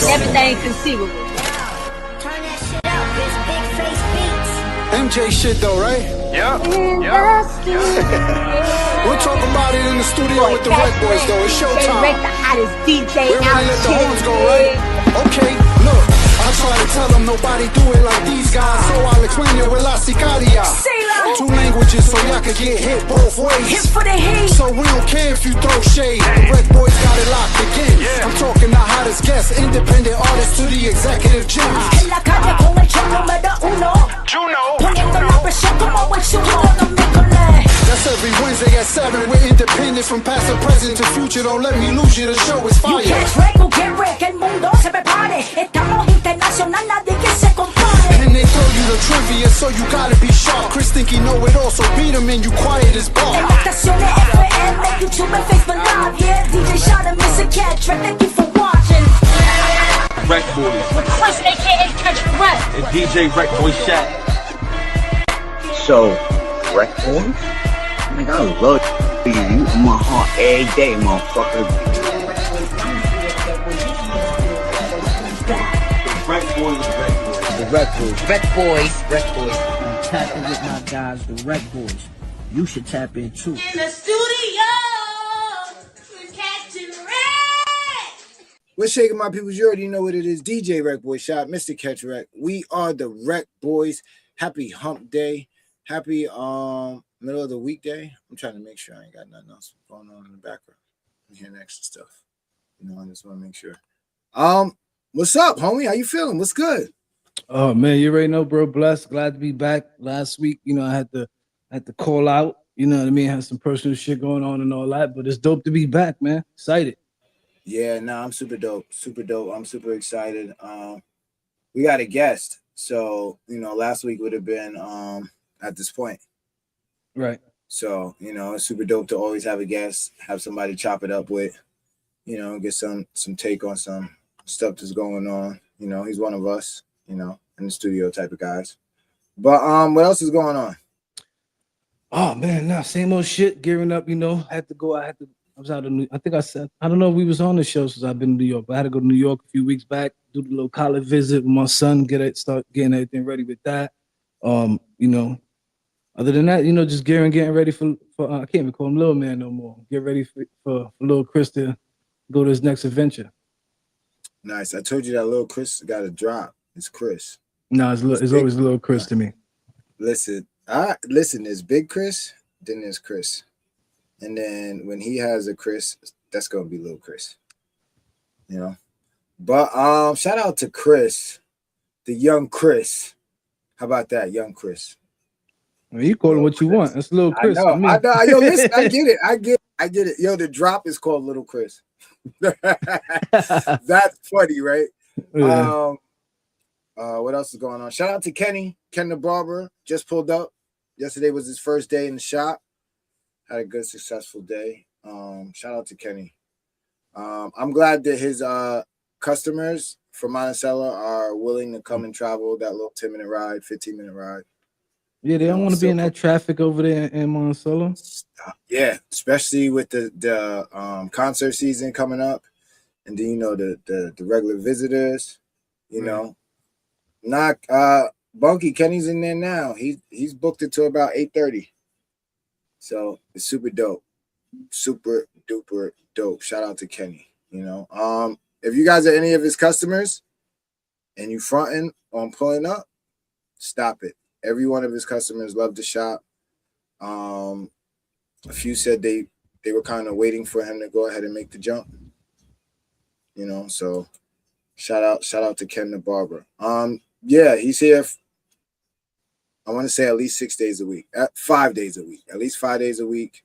Everything conceivable. Turn that shit up, bitch. Big face beats. MJ shit though, right? Yeah. We'll talk about it in the studio with the RecBoys though. It's showtime. Rec the hottest DJ We're out ready to let the here. horns go, right? Okay, look. I try to tell them nobody do it like these guys, so I'll explain it with La Sicaria. 2 languages so y'all can get hit both ways. Hit for the heat. So we don't care if you throw shade. The RecBoys got it locked again. I'm talking the hottest guests, independent artists to the executive gems. En la calle con el show número uno. Poniendo la presión como el chulo de los miércoles. That's every Wednesday at 7. We're independent from past to present to future. Don't let me lose you, the show is fire. You catch wreck or get wreck, el mundo se prepare. Estamos internacional, nadie que se compare. And they throw you the trivia, so you gotta be sharp. Chris think he know it all, so beat him and you quiet as En bar. las estaciones FM, YouTube and Facebook Live. Yeah, DJ Shot and Mr. Catch, thank you for watching. RecBoys With Chris, aka Catch Wreck. and DJ RecBoy Shaq. So, RecBoys? Nigga, I love you. You in my heart every day, motherfucker. RecBoys. The RecBoys. I'm tapping with my guys, the RecBoys. You should tap in too. In the studio, we're catching wreck. What's shaking, my people? You already know what it is. DJ RecBoy Shot, Mr. Catch Wreck. We are the RecBoys. Happy hump day. Happy middle of the weekday. I'm trying to make sure I ain't got nothing else going on in the background. I'm hearing extra stuff. You know, I just want to make sure. What's up, homie? How you feeling? What's good? Oh man, you already know, bro. Blessed, glad to be back. Last week, you know, I had to call out. You know what I mean? Had some personal shit going on and all that, but it's dope to be back, man. Excited. Yeah, nah, I'm super dope. Super dope. I'm super excited. We got a guest. So, you know, last week would have been at this point. Right. So, you know, it's super dope to always have a guest, have somebody chop it up with, you know, get some take on some stuff that's going on. You know, he's one of us, you know, in the studio type of guys. But what else is going on? Oh man, nah, same old shit. Gearing up, you know. I was out of New. I think I said I don't know if we was on the show since I've been in New York, but I had to go to New York a few weeks back, do the little college visit with my son, start getting everything ready with that. You know, other than that, you know, just getting ready for I can't even call him little man no more. Get ready for little Chris to go to his next adventure. Nice. I told you that little Chris got a drop. It's Chris. No, it's always little Chris to me. Listen, there's Big Chris, then there's Chris. And then when he has a Chris, that's gonna be little Chris. You know? But shout out to Chris, the young Chris. How about that, young Chris? I mean, you call him what you want. That's little Chris. I know. Yo, listen, I get it. Yo, the drop is called Little Chris. That's funny, right? Yeah. What else is going on? Shout out to Ken the barber, just pulled up. Yesterday was his first day in the shop. Had a good, successful day. Shout out to Kenny. I'm glad that his customers from Monticello are willing to come and travel that little 10-minute ride, 15-minute ride. Yeah, they don't want to be in that traffic over there in Monticello. Yeah, especially with the concert season coming up, and then you know the regular visitors. You know, not Bunky Kenny's in there now. He's booked it to about 8:30. So it's super dope, super duper dope. Shout out to Kenny. You know, if you guys are any of his customers and you fronting on pulling up, stop it. Every one of his customers love the shop. A few said they were kind of waiting for him to go ahead and make the jump. You know, so shout out to Ken the barber. Yeah, he's here. I want to say at least 6 days a week, 5 days a week, at least 5 days a week.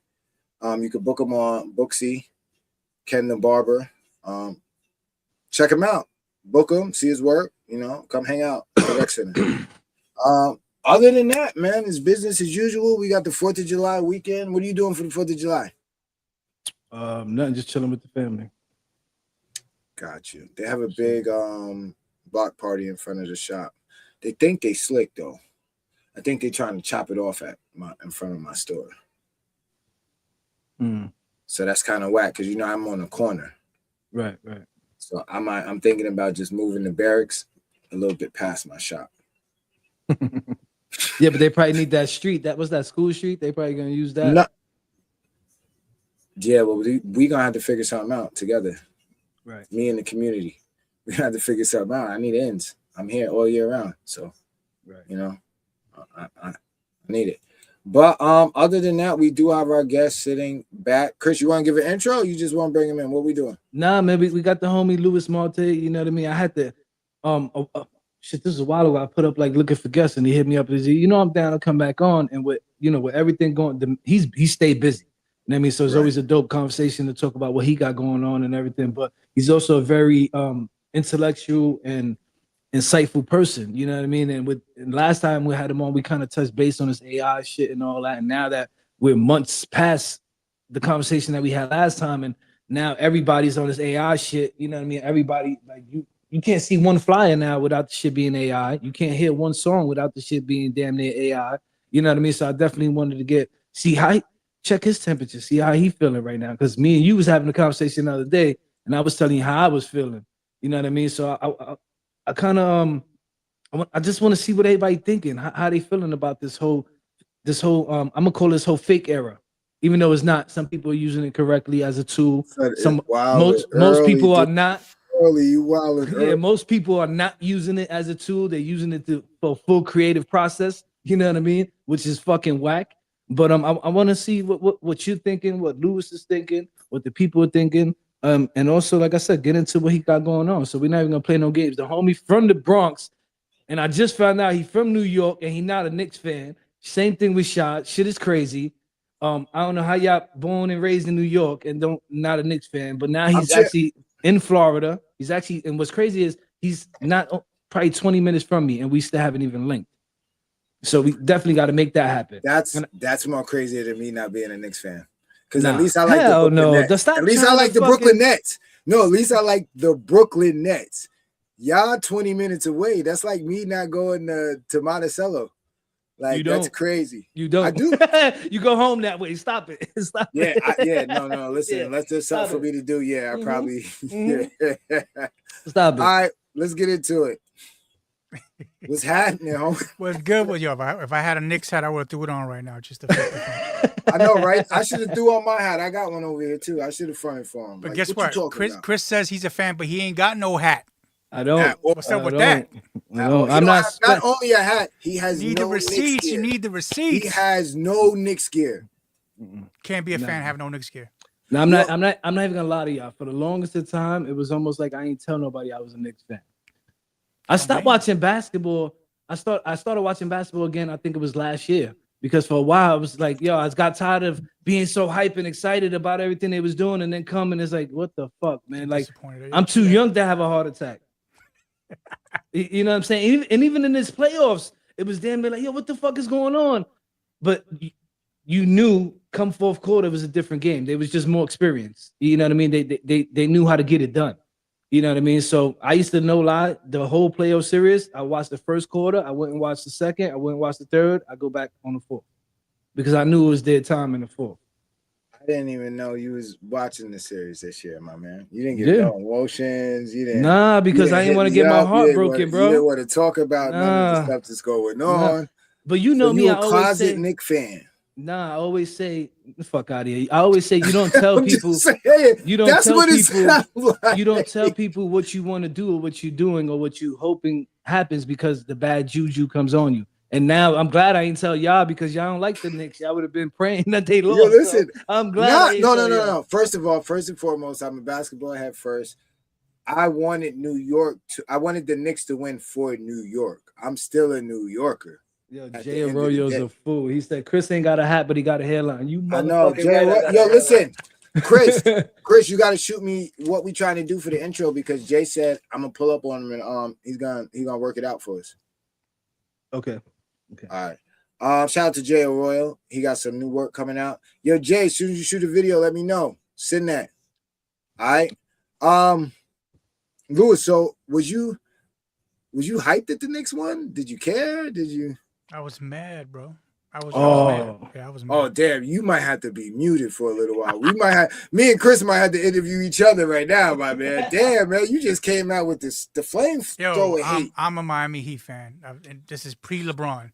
You can book him on Booksy, Ken the barber. Check him out, book him, see his work. You know, come hang out at the rec center. Other than that, man, it's business as usual. We got the 4th of July weekend. What are you doing for the 4th of July? Nothing, just chilling with the family. Got you. They have a big block party in front of the shop. They think they slick though. I think they're trying to chop it off in front of my store. So that's kind of whack because you know I'm on the corner. Right. So I'm thinking about just moving the barracks a little bit past my shop. Yeah, but they probably need that street. That was that school street. They probably gonna use that. No. Yeah, well, we gonna have to figure something out together. Right. Me and the community. We have to figure something out. I need ends. I'm here all year round. So, you know, I need it. But other than that, we do have our guest sitting back. Chris, you want to give an intro? Or you just want to bring him in? What we doing? Nah, man, we got the homie Luis Martinez. You know what I mean? I had to, shit. This was a while ago. I put up like looking for guests, and he hit me up. He's, you know, I'm down to come back on. And with everything going, he stayed busy. You know what I mean? So it's always a dope conversation to talk about what he got going on and everything. But he's also a very intellectual and insightful person, you know what I mean? And last time we had him on, we kind of touched base on this AI shit and all that. And now that we're months past the conversation that we had last time, and now everybody's on this AI shit, you know what I mean? Everybody, like, you can't see one flyer now without the shit being AI. You can't hear one song without the shit being damn near AI. You know what I mean? So I definitely wanted to check his temperature, see how he feeling right now. Because me and you was having a conversation the other day, and I was telling you how I was feeling. You know what I mean? So I kind of I just want to see what everybody thinking, how they feeling about this whole I'm gonna call this whole fake era, even though it's not. Some people are using it correctly as a tool. Most people are not. Most people are not using it as a tool. They're using it for full creative process. You know what I mean? Which is fucking whack. But I want to see what you're thinking, what Lewis is thinking, what the people are thinking. And also, like I said, get into what he got going on. So we're not even gonna play no games. The homie from the Bronx, and I just found out he's from New York and he's not a Knicks fan. Same thing with Shot. Shit is crazy. I don't know how y'all born and raised in New York and not a Knicks fan, but now he's actually in Florida. He's actually, and what's crazy is he's not probably 20 minutes from me, and we still haven't even linked. So we definitely got to make that happen. That's more crazy than me not being a Knicks fan. Because at least I like the Brooklyn Nets. At least I like the Brooklyn Nets. No, at least I like the Brooklyn Nets. Y'all 20 minutes away. That's like me not going to Monticello. Like, that's crazy. You don't. I do. You go home that way. Stop it. Stop it. No. Listen, unless there's something for me to do, I probably. Stop it. All right, let's get into it. What's happening, homie? What's good with you? If I had a Knicks hat, I would have threw it on right now. Just to I know, right? I should have threw on my hat. I got one over here too. I should have fronted for him. But like, guess what? Chris says he's a fan, but he ain't got no hat. I don't. What's up with that? No, I'm not. Not only a hat, he has need the receipts. You need the receipts. He has no Knicks gear. Can't be a fan have no Knicks gear. No, I'm not even gonna lie to y'all. For the longest of time, it was almost like I ain't tell nobody I was a Knicks fan. I stopped watching basketball. I started watching basketball again. I think it was last year, because for a while I was like, I got tired of being so hype and excited about everything they was doing, and then coming, it's like, what the fuck, man? Like, I'm too young to have a heart attack. You know what I'm saying? And even in this playoffs, it was damn near like, what the fuck is going on? But you knew come fourth quarter, it was a different game. They was just more experienced. You know what I mean? They knew how to get it done. You know what I mean? So I used to the whole playoff series. I watched the first quarter. I went and watched the second. I went and watched the third. I go back on the fourth because I knew it was their time in the fourth. I didn't even know you was watching the series this year, my man. You didn't get no emotions. You didn't. Nah, because I didn't want to get my heart broken, bro. You didn't want to talk about none of the stuff that's going on. Nah. But you know me, I always closet Knick fan. Nah, I always say, fuck out of here. I always say you don't tell people. You don't that's tell what people. Like. You don't tell people what you want to do or what you're doing or what you hoping happens because the bad juju comes on you. And now I'm glad I ain't tell y'all because y'all don't like the Knicks. Y'all would have been praying that they lost. Listen, so I'm glad. No. First and foremost, I'm a basketball head first. I wanted I wanted the Knicks to win for New York. I'm still a New Yorker. Yo, Jay Arroyo's a fool. He said Chris ain't got a hat, but he got a hairline. You I know, Jay. Listen, Chris, you got to shoot me what we trying to do for the intro because Jay said I'm gonna pull up on him and he's gonna work it out for us. Okay. All right. Shout out to Jay Arroyo. He got some new work coming out. Yo, Jay, as soon as you shoot a video, let me know. Send that. All right. Louis, so was you hyped at the Knicks one? Did you care? Did you? I was mad, bro. I was Oh. mad. Yeah, I was mad. Oh damn! You might have to be muted for a little while. We might have me and Chris might have to interview each other right now, my man. Damn, man, you just came out with this the flamethrower hate. I'm a Miami Heat fan. And this is pre-LeBron,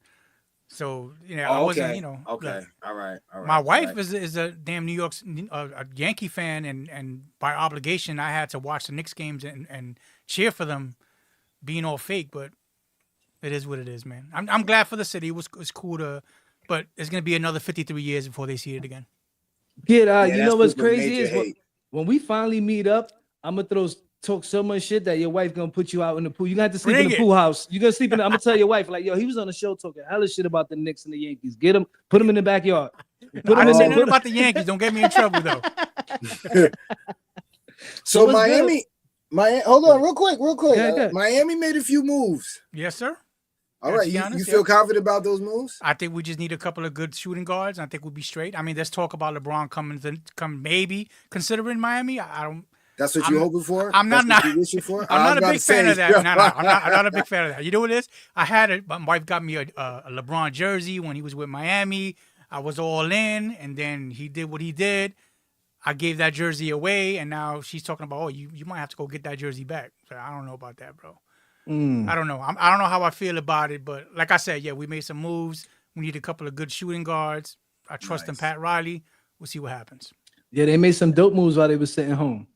so I Oh, wasn't. okay. Okay. Look, All right. my wife is a damn New York a Yankee fan, and by obligation, I had to watch the Knicks games and cheer for them, being all fake. But it is what it is, man. I'm glad for the city. It was cool to, but it's gonna be another 53 years before they see it again. Kid, Yeah, you know that's what's super crazy major is hate. when we finally meet up, I'm gonna talk so much shit that your wife gonna put you out in the pool. You got to sleep in the pool house. You gonna sleep in. I'm gonna tell your wife like, yo, he was on the show talking hella shit about the Knicks and the Yankees. Get him, put him in the backyard. Put I him didn't say in nothing about the Yankees. Don't get me in trouble though. So what's Miami, hold on, real quick. Yeah. Miami made a few moves. Yes, sir. All Yeah, right, to be you honest, feel yeah. confident about those moves? I think we just need a couple of good shooting guards. I think we'll be straight. I mean, there's talk about LeBron come maybe considering Miami. I don't. That's what you're hoping for. I'm That's not. what you wishing for. I'm I was not a about big to fan say, of that. No, I'm not a big fan of that. You know what it is? My wife got me a LeBron jersey when he was with Miami. I was all in, and then he did what he did. I gave that jersey away, and now she's talking about, oh, you might have to go get that jersey back. So I don't know about that, bro. I don't know. I don't know how I feel about it, but like I said, yeah, we made some moves. We need a couple of good shooting guards. I trust in Pat Riley. We'll see what happens. Yeah, they made some dope moves while they were sitting home.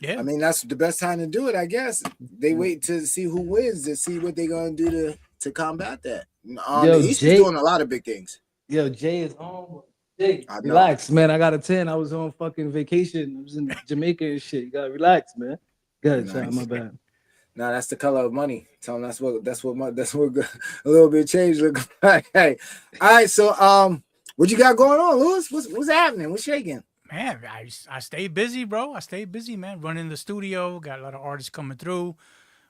Yeah, I mean, that's the best time to do it, I guess. They wait to see who wins to see what they're gonna do to combat that. The East is doing a lot of big things. Yo, Jay is on. Jay, I know. relax, man. I got a 10. I was on fucking vacation. I was in Jamaica and shit. You gotta relax, man. Good, Nice. my bad. Nah, that's the color of money. Tell them that's what a little bit change look like. Hey, all right. So what you got going on, Louis? What's happening? What's shaking? man, I stay busy, bro. I stay busy, man. Running the studio. Got a lot of artists coming through,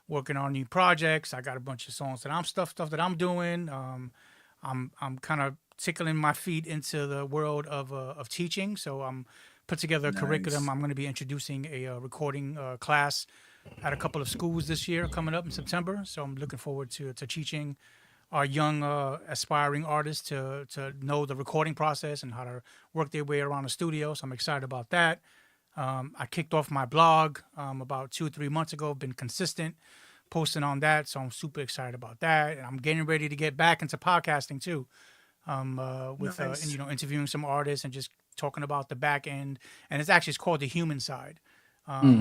working on new projects. I got a bunch of songs that stuff that I'm doing. I'm kind of tickling my feet into the world of teaching. So I'm put together a curriculum. I'm going to be introducing a recording class at a couple of schools this year coming up in September. So I'm looking forward to teaching our young aspiring artists to know the recording process and how to work their way around the studio. So I'm excited about that. I kicked off my blog about 2 or 3 months ago. Been consistent posting on that, so I'm super excited about that. And I'm getting ready to get back into podcasting too, with interviewing some artists and just talking about the back end. And it's called The Human Side.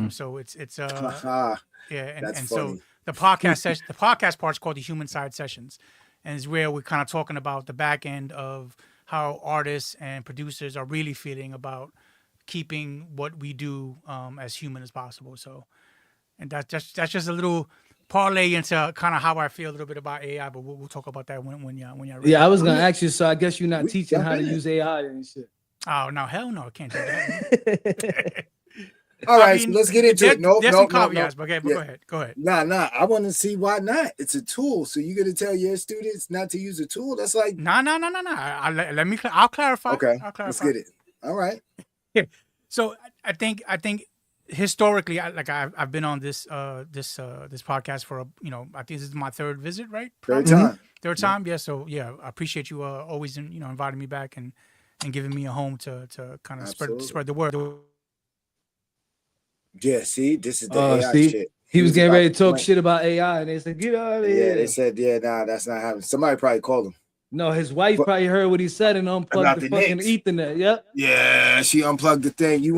So it's yeah, and so the podcast part's called The Human Side Sessions, and it's where we're kind of talking about the back end of how artists and producers are really feeling about keeping what we do as human as possible. So, and that's just a little parlay into kind of how I feel a little bit about AI, but we'll talk about that when you're ready. Yeah, I was gonna ask you. So I guess you're not teaching how to use AI and shit. Oh no, hell no, I can't do that. All right, so let's get into it. There's some caveats, but okay, but go ahead. Nah. I want to see why not. It's a tool, so you're gonna tell your students not to use a tool. That's like no. I'll clarify. Okay, I'll clarify. let's get it. All right. Yeah. So I think historically, I've been on this podcast for I think this is my third visit, right? Third time. Yeah. So yeah, I appreciate you always inviting me back and giving me a home to kind of spread the word. Yeah, see, this is the AI shit. He was getting ready to talk shit about AI, and they said, "Get out of here." Yeah, they said, "Nah, that's not happening." Somebody probably called him. No, his wife probably heard what he said and unplugged the fucking Ethernet. Yep. Yeah, she unplugged the thing. You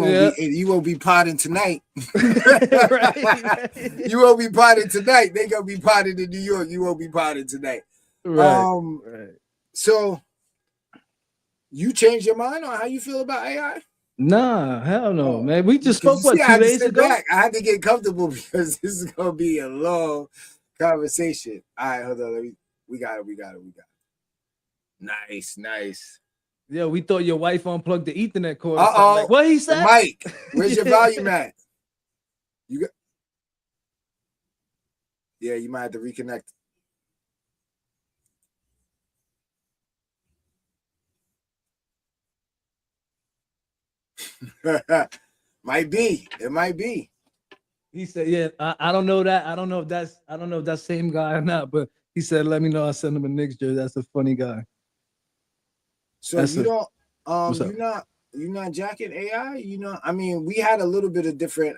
won't be potting tonight. Right. You won't be potting tonight. They gonna be potting in New York. You won't be potting tonight. Right. So you changed your mind on how you feel about AI? Nah, hell no, man. We just spoke 2 days ago. I had to get comfortable because this is gonna be a long conversation. All right, hold on. We got it. Nice. Yeah, we thought your wife unplugged the Ethernet cord. Like, what he said? Mike, where's your volume at? Yeah, you might have to reconnect. It might be. He said, "Yeah, I don't know that. I don't know if that same guy or not." But he said, "Let me know. I send him a Knicks jersey. That's a funny guy." So That's you a, don't what's up? you're not jacking AI? You know, I mean, we had a little bit of different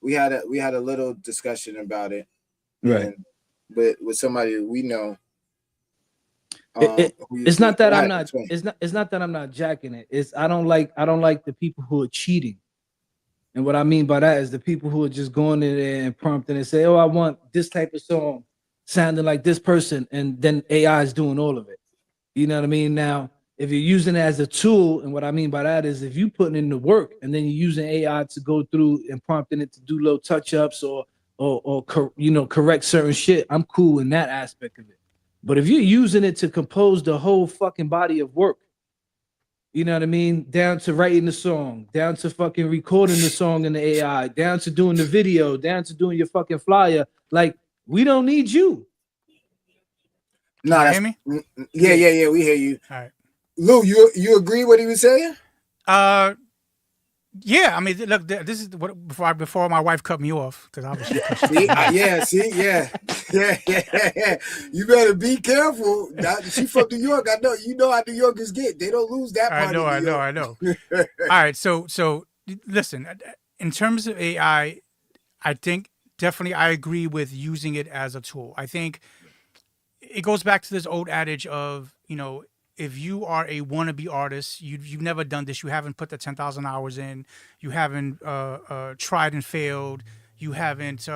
we had a little discussion about it, Right. and with somebody we know. It's not that Go I'm ahead, not. explain. It's not that I'm not jacking it. It's I don't like the people who are cheating. And what I mean by that is the people who are just going in there and prompting and say, "Oh, I want this type of song sounding like this person," and then AI is doing all of it. You know what I mean? Now, if you're using it as a tool, and what I mean by that is if you putting in the work and then you're using AI to go through and prompting it to do little touch ups or correct certain shit, I'm cool in that aspect of it. But if you're using it to compose the whole fucking body of work, you know what I mean? Down to writing the song, down to fucking recording the song in the AI, down to doing the video, down to doing your fucking flyer. Like, we don't need you. No, Can you that's hear me? yeah. We hear you, All right. Lou. You agree what he was saying? Yeah, I mean, look, this is what before my wife cut me off because obviously See, yeah. You better be careful. She from New York. I know. You know how New Yorkers get. They don't lose that part of New York. I know. All right, so listen, in terms of AI, I think definitely I agree with using it as a tool. I think it goes back to this old adage of, if you are a wannabe artist, you've never done this, you haven't put the 10,000 hours in, you haven't tried and failed, you haven't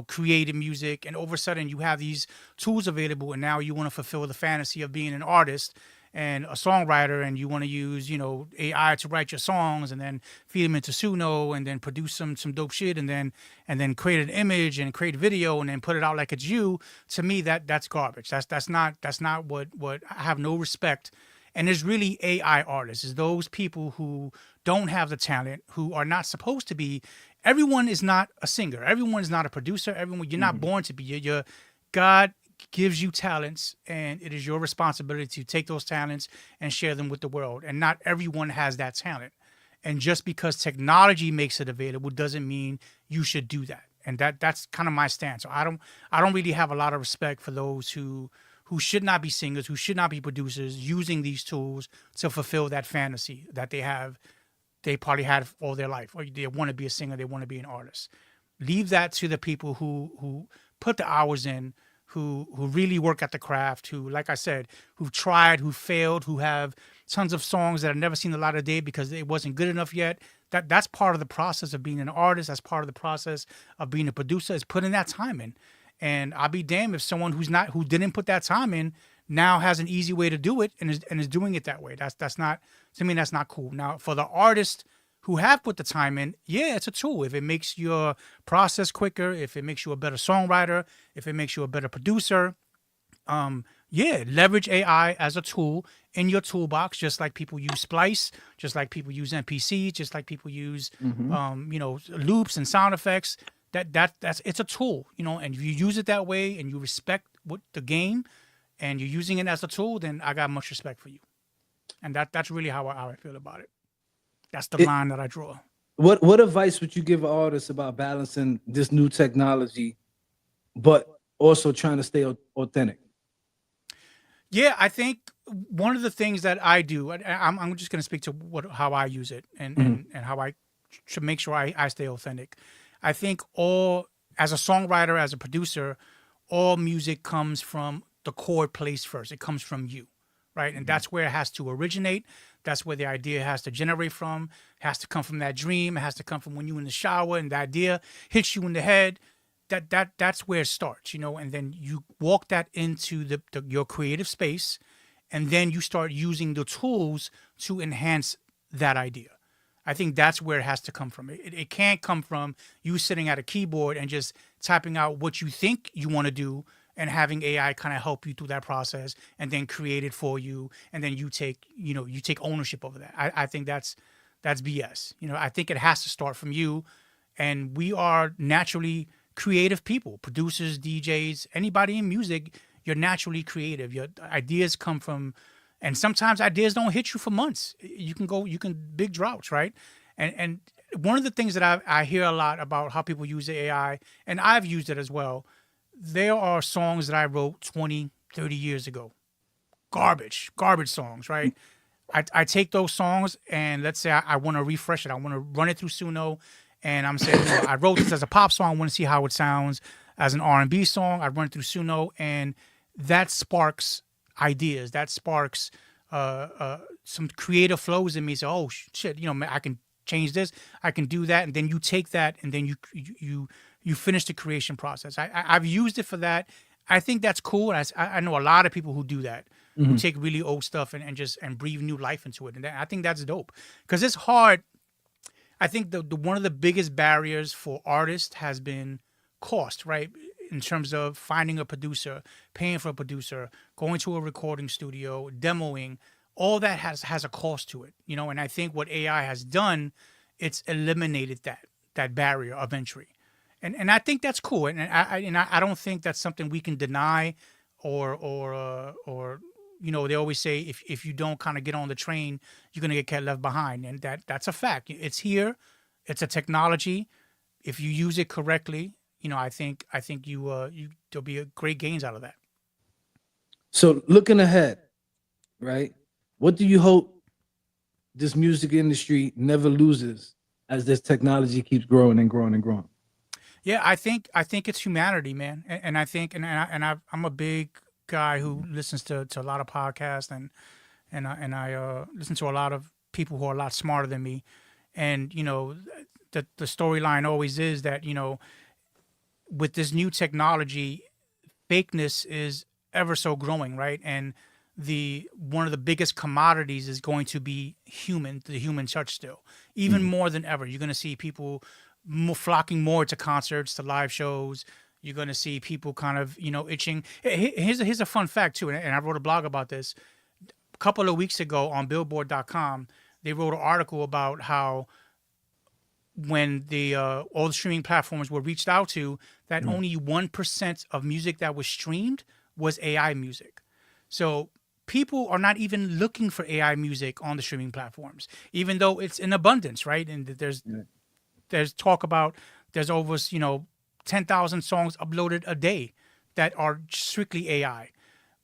created music, and all of a sudden you have these tools available, and now you want to fulfill the fantasy of being an artist and a songwriter, and you want to use AI to write your songs and then feed them into Suno and then produce some dope shit and then create an image and create a video and then put it out like it's you. To me, that's garbage. That's not what I have no respect. And there's really AI artists, is those people who don't have the talent, who are not supposed to be. Everyone is not a singer, everyone is not a producer, you're not born to be. You're God gives you talents, and it is your responsibility to take those talents and share them with the world. And not everyone has that talent. And just because technology makes it available doesn't mean you should do that. And that's kind of my stance. So I don't really have a lot of respect for those who should not be singers, who should not be producers, using these tools to fulfill that fantasy that they have. They probably had all their life, or they want to be a singer, they want to be an artist. Leave that to the people who put the hours in, who really work at the craft, who, like I said, who've tried, who failed, who have tons of songs that have never seen the light of day because it wasn't good enough yet. That's part of the process of being an artist. That's part of the process of being a producer, is putting that time in. And I'll be damned if someone who didn't put that time in now has an easy way to do it and is doing it that way. That's not, to me, that's not cool. Now, for the artists who have put the time in, yeah, it's a tool. If it makes your process quicker, if it makes you a better songwriter, if it makes you a better producer, yeah, leverage AI as a tool in your toolbox, just like people use Splice, just like people use NPCs, just like people use, loops and sound effects. That's it's a tool, and if you use it that way and you respect what the game and you're using it as a tool, then I got much respect for you. And that's really how I feel about it. That's the line that I draw. What advice would you give an artist about balancing this new technology, but also trying to stay authentic? Yeah, I think one of the things that I do, I'm just going to speak to how I use it and how I should make sure I stay authentic. I think as a songwriter, as a producer, all music comes from the chord place first. It comes from you, right? And that's where it has to originate. That's where the idea has to generate from. It has to come from that dream. It has to come from when you're in the shower and the idea hits you in the head. That's where it starts, and then you walk that into your creative space, and then you start using the tools to enhance that idea. I think that's where it has to come from. It can't come from you sitting at a keyboard and just typing out what you think you want to do and having AI kind of help you through that process and then create it for you. And then you take ownership over that. I think that's BS. I think it has to start from you. And we are naturally creative people, producers, DJs, anybody in music. You're naturally creative. Your ideas come from, and sometimes ideas don't hit you for months. You can big droughts, right? And one of the things that I hear a lot about how people use the AI, and I've used it as well, there are songs that I wrote 20, 30 years ago. garbage songs, right? I take those songs and let's say I want to refresh it. I want to run it through Suno, and I'm saying, I wrote this as a pop song. I want to see how it sounds as an R&B song. I run it through Suno, and that sparks ideas. That sparks some creative flows in me. So, oh shit, I can change this. I can do that, and then you take that, and then you finish the creation process. I've used it for that. I think that's cool. And I know a lot of people who do that. Who take really old stuff and breathe new life into it. And I think that's dope because it's hard. I think the one of the biggest barriers for artists has been cost, right? In terms of finding a producer, paying for a producer, going to a recording studio, demoing, all that has a cost to it, and I think what AI has done, it's eliminated that barrier of entry. And I think that's cool. And I don't think that's something we can deny or they always say if you don't kind of get on the train, you're going to get left behind. And that's a fact. It's here. It's a technology. If you use it correctly, I think there'll be great gains out of that. So looking ahead, right? What do you hope this music industry never loses as this technology keeps growing and growing and growing? Yeah, I think it's humanity, man. And I think I'm a big guy who listens to a lot of podcasts and I listen to a lot of people who are a lot smarter than me, and the storyline always is that with this new technology, fakeness is ever so growing, right? And one of the biggest commodities is going to be the human touch still, even more than ever. You're going to see people flocking more to concerts, to live shows. You're going to see people kind of, itching. Here's a fun fact, too, and I wrote a blog about this. A couple of weeks ago on Billboard.com, they wrote an article about how when all the streaming platforms were reached out to, that only 1% of music that was streamed was AI music. So people are not even looking for AI music on the streaming platforms, even though it's in abundance, right? And there's talk about there's over 10,000 songs uploaded a day that are strictly AI.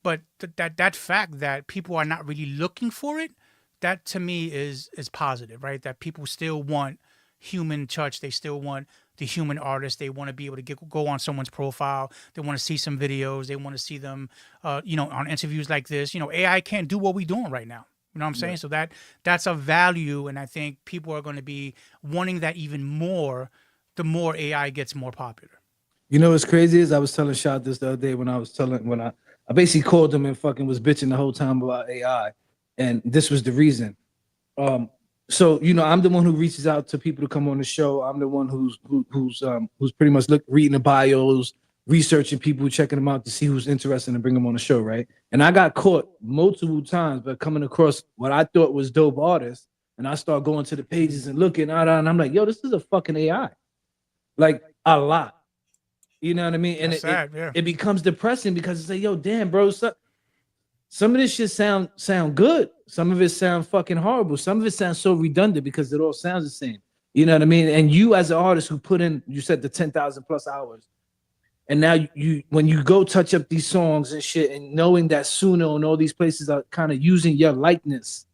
But that fact that people are not really looking for it, that to me is positive, right? That people still want human touch. They still want the human artist. They want to be able to go on someone's profile. They want to see some videos. They want to see them, on interviews like this. AI can't do what we're doing right now. You know what I'm saying? So that's a value, and I think people are going to be wanting that even more the more AI gets more popular. What's crazy is I was telling Shot this the other day when I basically called him and fucking was bitching the whole time about AI, and this was the reason. So I'm the one who reaches out to people to come on the show. I'm the one who's pretty much reading the bios, researching people, checking them out to see who's interested and bring them on the show, right? And I got caught multiple times by coming across what I thought was dope artists, and I start going to the pages and looking and I'm like, yo, this is a fucking AI, like a lot. You know what I mean? And it becomes depressing because it's like, yo, damn, bro, some of this shit sound good. Some of it sound fucking horrible. Some of it sounds so redundant because it all sounds the same. You know what I mean? And you as an artist who put in, you said the 10,000 plus hours, and now when you go touch up these songs and shit, and knowing that Suno and all these places are kind of using your likeness,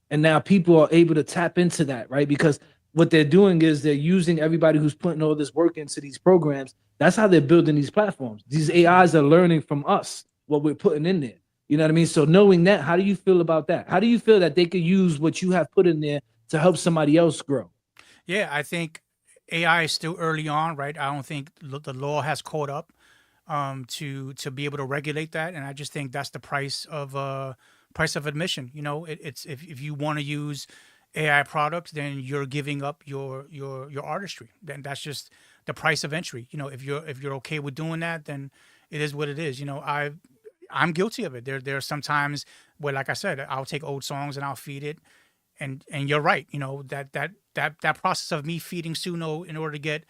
and now people are able to tap into that, right? Because what they're doing is they're using everybody who's putting all this work into these programs. That's how they're building these platforms. These AIs are learning from us what we're putting in there. You know what I mean? So knowing that, how do you feel about that? How do you feel that they could use what you have put in there to help somebody else grow? Yeah, I think AI is still early on, right? I don't think the law has caught up to be able to regulate that, and I just think that's the price of admission. It's if you want to use AI products, then you're giving up your artistry. Then that's just the price of entry. If you're okay with doing that, then it is what it is. I'm guilty of it. There are some times where, like I said, I'll take old songs and I'll feed it, and you're right. That process of me feeding Suno in order to get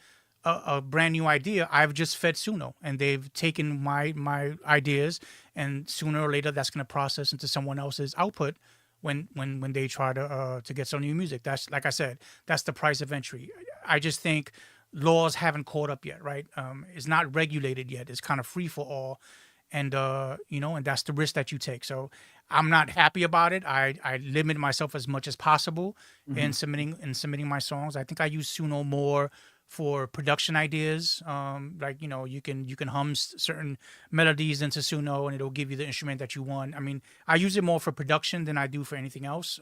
a brand new idea, I've just fed Suno, and they've taken my ideas, and sooner or later that's going to process into someone else's output when they try to get some new music. That's, like I said, that's the price of entry. I just think laws haven't caught up yet, right? It's not regulated yet. It's kind of free for all. and you know, and that's the risk that you take. So I'm not happy about it. I limit myself as much as possible in submitting my songs. I think I use Suno more for production ideas. Like, you know, you can hum certain melodies into Suno and it'll give you the instrument that you want. I mean, I use it more for production than I do for anything else.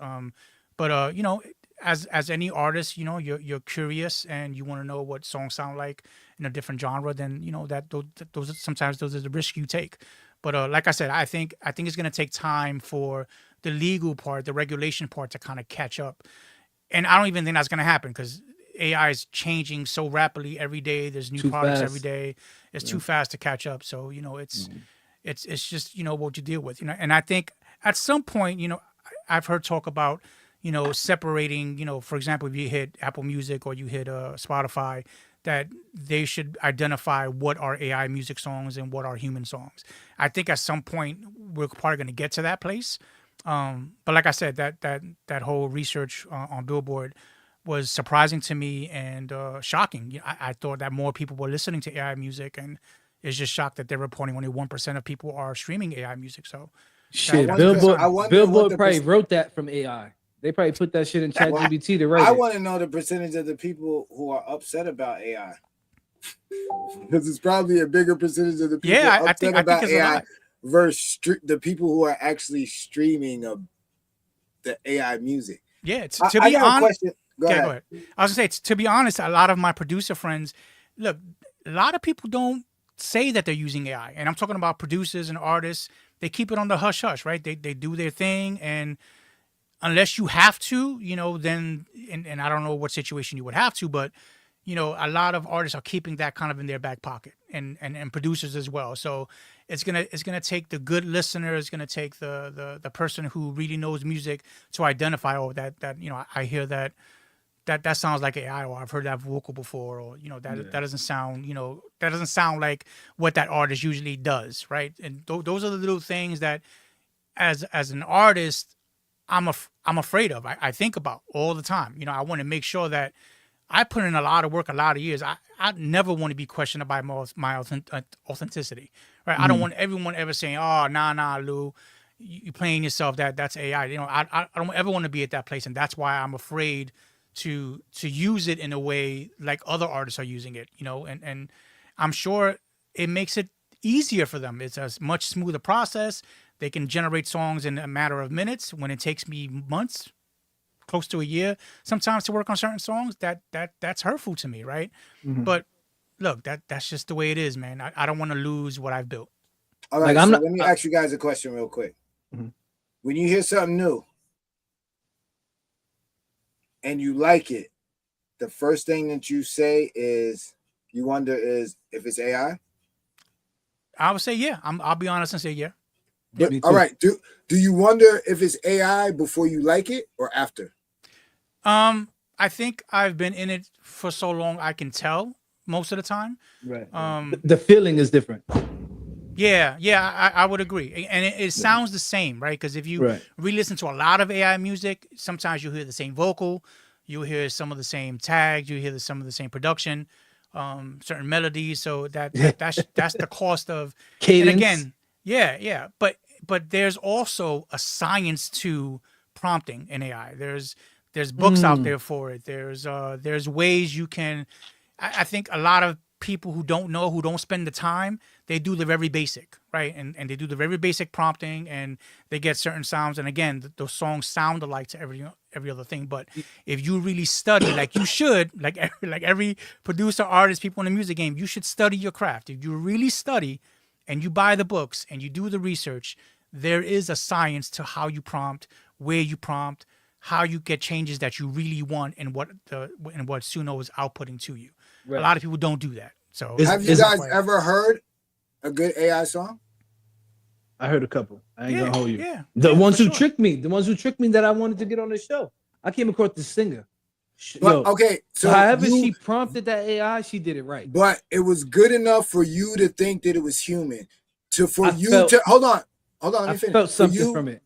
But you know, as any artist, you know, you're curious and you want to know what songs sound like in a different genre. Then, you know, those are the risks you take. But like I said, I think it's gonna take time for the legal part, the regulation part, to kind of catch up. And I don't even think that's gonna happen because AI is changing so rapidly every day. There's new products every day. It's too fast to catch up. So, you know, it's just, you know, what you deal with, you know. And I think at some point, you know, I've heard talk about, you know, separating, you know, for example, if you hit Apple Music or you hit Spotify, that they should identify what are AI music songs and what are human songs. I think at some point we're probably going to get to that place. But like I said, that whole research on Billboard was surprising to me and shocking. You know, I thought that more people were listening to AI music, and it's just shocked that they're reporting only 1% of people are streaming AI music. So shit, Billboard probably wrote that from AI. They probably put that shit in ChatGPT to write. I want to know the percentage of the people who are upset about AI, because it's probably a bigger percentage of the people upset about AI versus the people who are actually streaming the AI music. Yeah, to be honest. Go ahead. I was gonna say, to be honest, a lot of my producer friends, look, a lot of people don't say that they're using AI, and I'm talking about producers and artists. They keep it on the hush hush, right? They do their thing, and unless you have to, you know, then and I don't know what situation you would have to, but you know, a lot of artists are keeping that kind of in their back pocket, and producers as well. So it's gonna take the good listener, it's gonna take the person who really knows music to identify, oh, that you know, I hear that sounds like AI, or I've heard that vocal before, or you know, that doesn't sound, you know, that doesn't sound like what that artist usually does, right? And those are the little things that as an artist I'm afraid of. I think about all the time. You know, I want to make sure that I put in a lot of work, a lot of years. I never want to be questioned about my authenticity, right? I don't want everyone ever saying, "Oh, nah, Lou, you playing yourself. That's AI." You know, I don't ever want to be at that place, and that's why I'm afraid to use it in a way like other artists are using it. You know, and I'm sure it makes it easier for them. It's a much smoother process. They can generate songs in a matter of minutes when it takes me months, close to a year sometimes, to work on certain songs. That's hurtful to me, right? But look, that's just the way it is, man. I don't want to lose what I've built. All right, like, let me ask you guys a question real quick. When you hear something new and you like it, the first thing that you say is you wonder is if it's AI? I would say yeah. I'll be honest and say yeah. But, all right. Do you wonder if it's AI before you like it or after? I think I've been in it for so long I can tell most of the time. Right. The feeling is different. Yeah, I would agree. And it sounds the same, right? Because if you re-listen to a lot of AI music, sometimes you'll hear the same vocal, you'll hear some of the same tags, you hear some of the same production, certain melodies. So that's the cost of cadence. And again, yeah. But there's also a science to prompting in AI. There's books out there for it. There's ways you can. I think a lot of people who don't spend the time, they do the very basic, right? And they do the very basic prompting, and they get certain sounds. And again, those songs sound alike to every other thing. But if you really study, like you should, like every producer, artist, people in the music game, you should study your craft. If you really study, and you buy the books and you do the research, there is a science to how you prompt, where you prompt, how you get changes that you really want, and what Suno is outputting to you. Right. A lot of people don't do that. So have you guys ever heard a good AI song? I heard a couple. I ain't gonna hold you. Yeah. The ones who tricked me that I wanted to get on the show. I came across this singer. But, okay, so however she prompted that AI, she did it right. But it was good enough for you to think that it was human. Hold on. Let me finish. Felt something from it.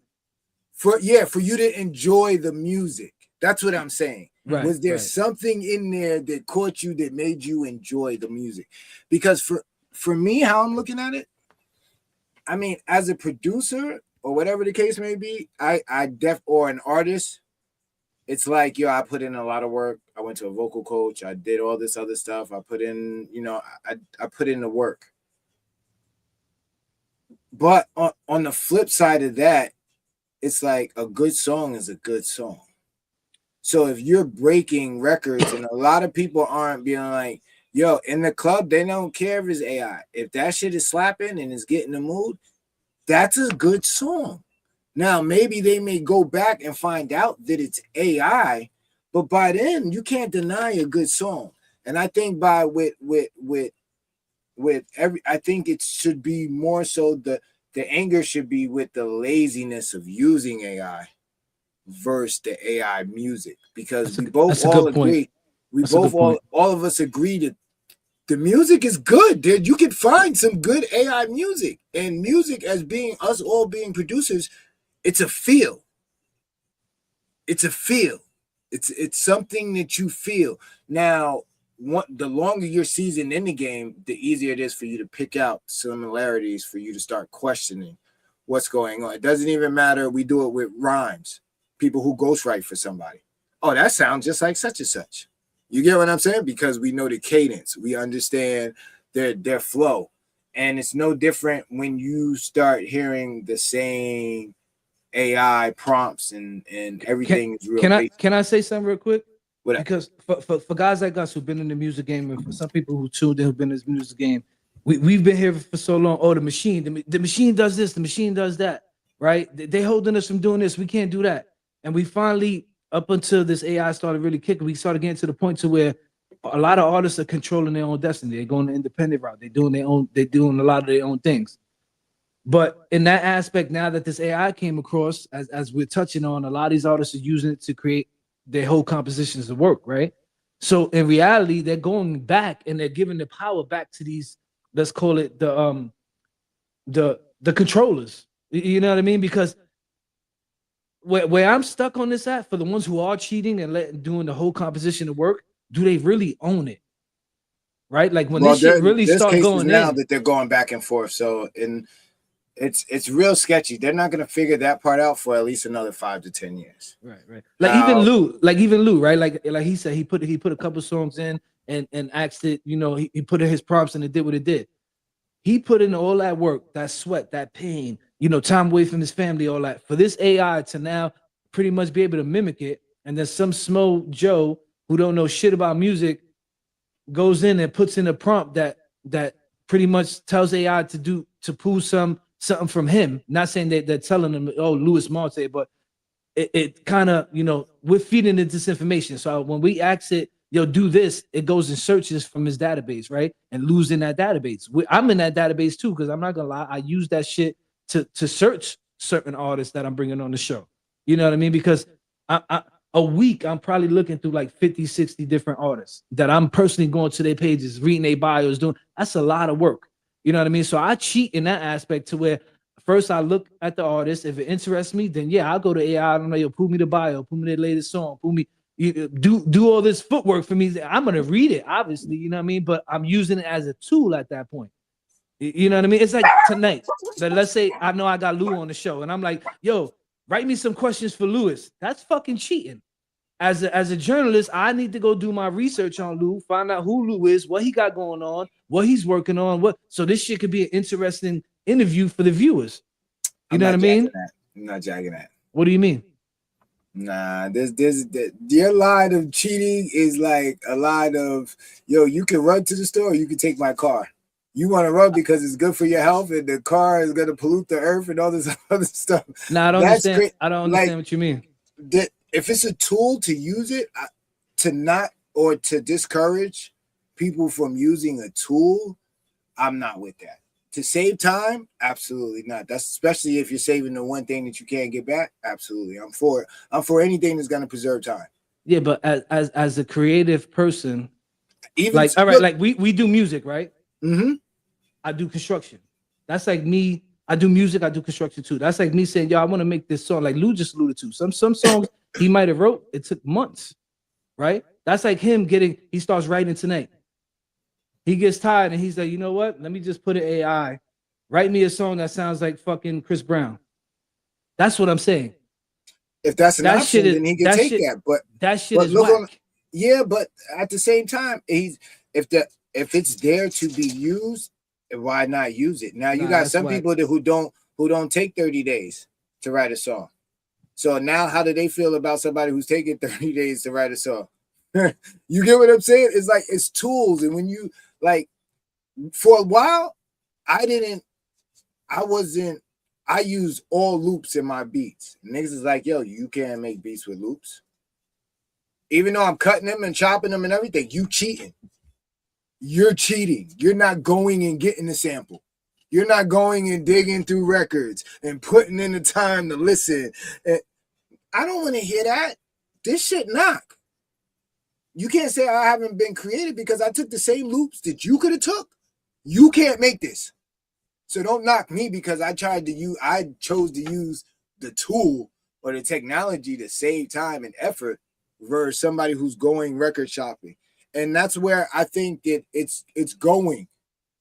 For you to enjoy the music. That's what I'm saying. Right, was there something in there that caught you that made you enjoy the music? Because for me, how I'm looking at it, I mean, as a producer or whatever the case may be, or an artist, it's like, yo, I put in a lot of work. I went to a vocal coach. I did all this other stuff. I put in, I put in the work. But on the flip side of that, it's like a good song is a good song. So if you're breaking records, and a lot of people aren't being like, yo, in the club, they don't care if it's AI. If that shit is slapping and is getting the mood, that's a good song. Now, maybe they may go back and find out that it's AI, but by then you can't deny a good song. And I think I think it should be more so the anger should be with the laziness of using AI versus the AI music, because we both all agree. All of us agree that the music is good, dude. You can find some good AI music, and music, as being us all being producers, it's a feel. It's a feel. It's something that you feel. Now, the longer you're seasoned in the game, the easier it is for you to pick out similarities, for you to start questioning what's going on. It doesn't even matter. We do it with rhymes. People who ghostwrite for somebody. Oh, that sounds just like such and such. You get what I'm saying? Because we know the cadence. We understand their flow. And it's no different when you start hearing the same AI prompts and everything is real. Can I say something real quick? Whatever. Because for guys like us who've been in the music game, and for some people who tuned in who've been in the music game, we've been here for so long. Oh, the machine does this, the machine does that, right? They holding us from doing this. We can't do that. And we finally, up until this AI started really kicking, we started getting to the point to where a lot of artists are controlling their own destiny. They're going the independent route. They're doing a lot of their own things. But in that aspect, now that this AI came across, as we're touching on, a lot of these artists are using it to create their whole compositions to work, right? So in reality, they're going back and they're giving the power back to these, let's call it the controllers. You know what I mean? Because where I'm stuck on this at, for the ones who are cheating and doing the whole composition to work, do they really own it? Right? Like when this shit really start going now in, that they're going back and forth. So it's real sketchy. They're not gonna figure that part out for at least another 5 to 10 years. Right. Even Lou, right? Like he said, he put a couple songs in and asked it, he put in his prompts and it did what it did. He put in all that work, that sweat, that pain, time away from his family, all that, for this AI to now pretty much be able to mimic it. And then some small Joe who don't know shit about music goes in and puts in a prompt that pretty much tells AI to pull something from him. Not saying that they're telling him, oh, Luis Martinez, but it kind of, we're feeding it this information. So when we ask it, do this, it goes and searches from his database, right? And Lou's in that database. I'm in that database too, because I'm not gonna lie, I use that shit to search certain artists that I'm bringing on the show. You know what I mean? Because a week, I'm probably looking through like 50, 60 different artists that I'm personally going to their pages, reading their bios, doing. That's a lot of work. You know what I mean? So I cheat in that aspect to where first I look at the artist. If it interests me, then yeah, I'll go to AI. I don't know, pull me the bio, pull me their latest song, pull me, do all this footwork for me. I'm gonna read it, obviously, you know what I mean? But I'm using it as a tool at that point. You know what I mean? It's like tonight. Let's say I know I got Lou on the show, and I'm like, yo, write me some questions for Lewis. That's fucking cheating. As a journalist, I need to go do my research on Lou, find out who Lou is, what he got going on, what he's working on, so this shit could be an interesting interview for the viewers. You know what I mean? I'm not jagging that. What do you mean? Nah, your line of cheating is like a line of, yo, you can run to the store, you can take my car. You want to run because it's good for your health, and the car is going to pollute the earth and all this other stuff. No, I don't understand. I don't understand what you mean. If it's a tool to use it, to discourage people from using a tool, I'm not with that. To save time, absolutely not. That's especially if you're saving the one thing that you can't get back. Absolutely, I'm for it. I'm for anything that's going to preserve time. Yeah, but as a creative person, all right, like we do music, right? Mm-hmm. I do construction. That's like me. I do music. I do construction too. That's like me saying, yo, I want to make this song. Like Lou just alluded to. Some songs he might have wrote. It took months, right? That's like him he starts writing tonight. He gets tired and he's like, you know what? Let me just put an AI write me a song that sounds like fucking Chris Brown. That's what I'm saying. If that's an That option, shit is- then he can that take shit- that. But That shit but is look whack. on, yeah, but at the same time, if it's there to be used, why not use it? Now you Nah, got that's some whack. people who don't take 30 days to write a song. So now how do they feel about somebody who's taking 30 days to write a song? You get what I'm saying? It's like it's tools. And when you like for a while, I use all loops in my beats. Niggas is like, yo, you can't make beats with loops. Even though I'm cutting them and chopping them and everything, you cheating. You're cheating. You're not going and getting the sample. You're not going and digging through records and putting in the time to listen. And I don't want to hear that. This shit knock. You can't say I haven't been creative because I took the same loops that you could have took. You can't make this. So don't knock me because I chose to use the tool or the technology to save time and effort versus somebody who's going record shopping. And that's where I think that it's going.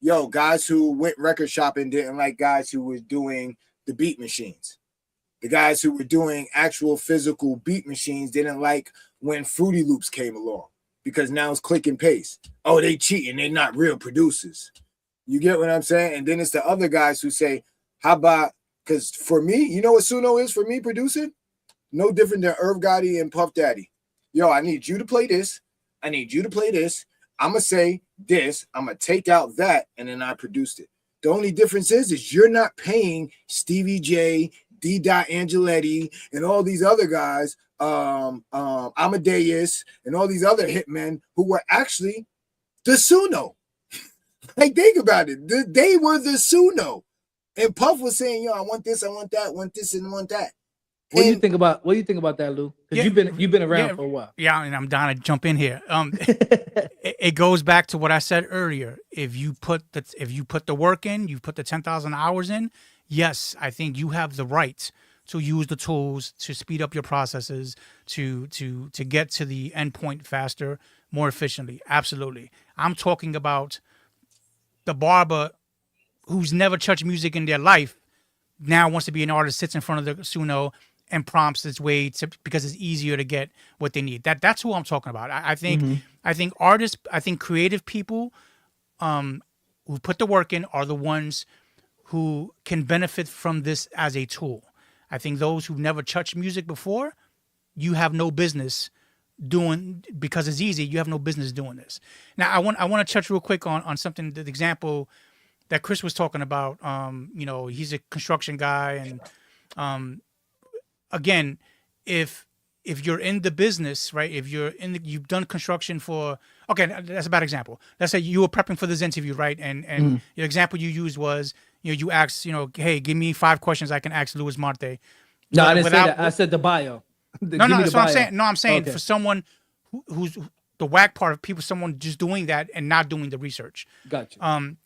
Yo, guys who went record shopping didn't like guys who were doing the beat machines. The guys who were doing actual physical beat machines didn't like when Fruity Loops came along because now it's click and paste. Oh, they cheating. They're not real producers. You get what I'm saying? And then it's the other guys who say, how about, because for me, you know what Suno is for me producing? No different than Irv Gotti and Puff Daddy. Yo, I need you to play this. I need you to play this. I'm going to say this. I'm going to take out that, and then I produced it. The only difference is you're not paying Stevie J, D. Angeletti, and all these other guys, Amadeus, and all these other hitmen who were actually the Suno. Like, think about it. They were the Suno. And Puff was saying, yo, I want this, I want that, I want this, and I want that. What do you think about that, Lou? Because you've been around for a while. Yeah, and I'm down to jump in here. It goes back to what I said earlier. If you put the work in, you put the 10,000 hours in. Yes, I think you have the right to use the tools to speed up your processes, to get to the endpoint faster, more efficiently. Absolutely. I'm talking about the barber who's never touched music in their life now wants to be an artist, sits in front of the Suno and prompts its way to, because it's easier to get what they need. That's who I'm talking about. I think artists, I think creative people who put the work in are the ones who can benefit from this as a tool. I think those who've never touched music before, you have no business doing, because it's easy, you have no business doing this. Now, I want to touch real quick on something, the example that Chris was talking about. He's a construction guy, and again, if you're in the business, right? If you're you've done construction for, okay, that's a bad example. Let's say you were prepping for this interview, right? And the example you used was, you asked, hey, give me 5 questions I can ask Luis Martinez. No, I didn't say that. I said the bio. No, that's what I'm saying. No, I'm saying for someone who's the whack part of people, someone just doing that and not doing the research. Gotcha.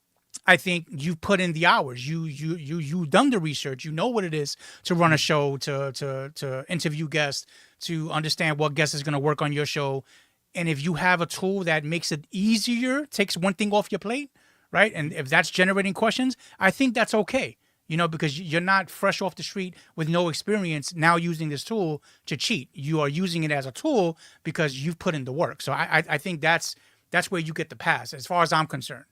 I think you put in the hours. You done the research. You know what it is to run a show, to interview guests, to understand what guest is going to work on your show. And if you have a tool that makes it easier, takes one thing off your plate, right? And if that's generating questions, I think that's okay. Because you're not fresh off the street with no experience now using this tool to cheat. You are using it as a tool because you've put in the work. So I think that's where you get the pass, as far as I'm concerned.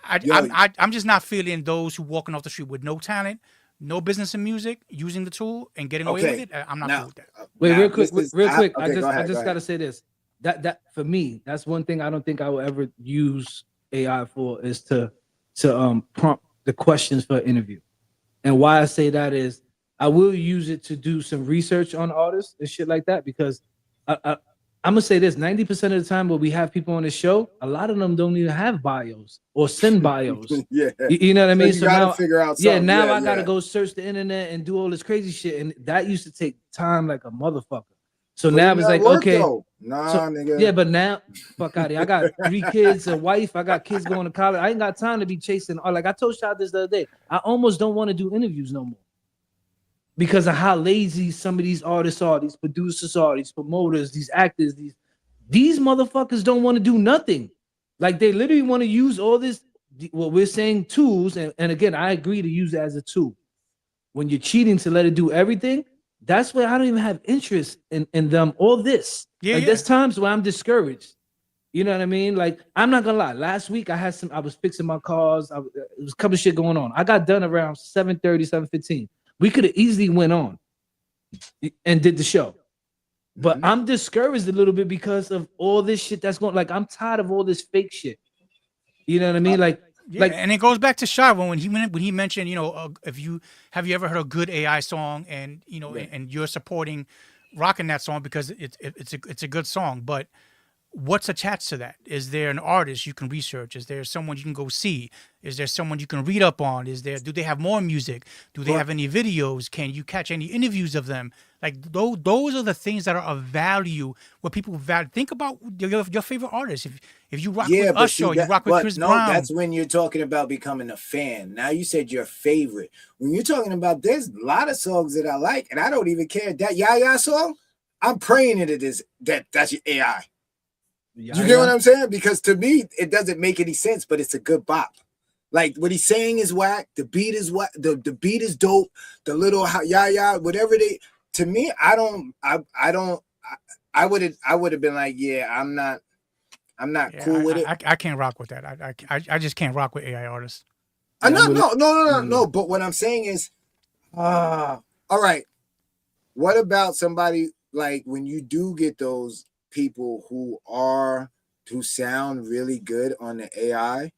I'm just not feeling those who walking off the street with no talent, no business in music, using the tool and getting away with it. I'm not cool with that. Wait, real quick. I just gotta say this. That for me, that's one thing I don't think I will ever use AI for, is to prompt the questions for an interview. And why I say that is I will use it to do some research on artists and shit like that, because I'm gonna say this: 90% of the time when we have people on the show, a lot of them don't even have bios or send bios. Yeah, you know what I mean. So now figure out. Something. Now I gotta go search the internet and do all this crazy shit, and that used to take time like a motherfucker. So now it's like, okay, nigga. Yeah, but now, fuck out of here. I got 3 kids, a wife. I got kids going to college. I ain't got time to be chasing. Like I told Shad this the other day, I almost don't want to do interviews no more because of how lazy some of these artists are, these producers are, these promoters, these actors. These motherfuckers don't want to do nothing. Like they literally want to use all this what we're saying tools, and again, I agree to use it as a tool. When you're cheating to let it do everything, that's where I don't even have interest in them. All this, there's times where I'm discouraged. You know what I mean? Like, I'm not gonna lie. Last week I was fixing my cars. It was a couple of shit going on. I got done around 7:30, 7:15. We could have easily went on and did the show. But I'm discouraged a little bit because of all this shit that's going. Like, I'm tired of all this fake shit. You know what I mean? And it goes back to Shy when he mentioned, if you ever heard a good AI song, and and you're supporting rocking that song because it's a good song, but what's attached to that? Is there an artist you can research? Is there someone you can go see? Is there someone you can read up on? Do they have more music? Do they have any videos? Can you catch any interviews of them? Like, those are the things that are of value, where people value. Think about your favorite artist. If you rock with Usher, you rock with Chris Brown. That's when you're talking about becoming a fan. Now you said your favorite. When you're talking about, there's a lot of songs that I like, and I don't even care. That Yaya song, I'm praying it is that's your AI. You get what I'm saying? Because to me, it doesn't make any sense, but it's a good bop. Like, what he's saying is whack. The beat is whack. The beat is dope. The little whatever to me, I would have been like, yeah, I'm not cool with it. I can't rock with that. I just can't rock with AI artists. No. But what I'm saying is, all right. What about somebody like when you do get those people who sound really good on the AI,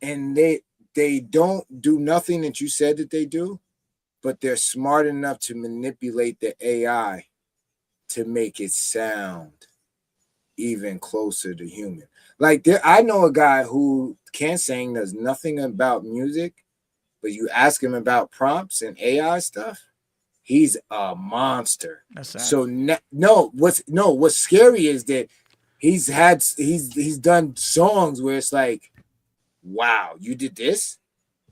and they don't do nothing that you said that they do, but they're smart enough to manipulate the AI to make it sound even closer to human. Like, I know a guy who can't sing, knows nothing about music, but you ask him about prompts and AI stuff, he's a monster. That's sad. So what's scary is that he's done songs where it's like, wow, you did this?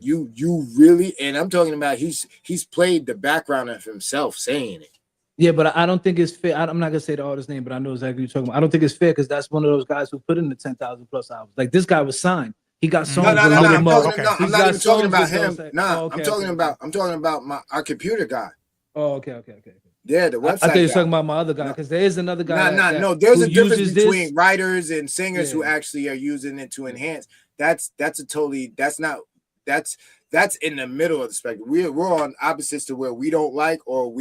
You really? And I'm talking about he's played the background of himself saying it. Yeah, but I don't think it's fair. I'm not gonna say the artist's name, but I know exactly what you're talking about. I don't think it's fair because that's one of those guys who put in the 10,000 plus hours. Like, this guy was signed. He got songs. No. I'm not even talking about him. I'm talking about our computer guy. Oh, okay. Yeah, the website. I thought you were talking about my other guy, because there is another guy. No. There's a difference between writers and singers who actually are using it to enhance. That's in the middle of the spectrum. We're on opposites to where we don't like or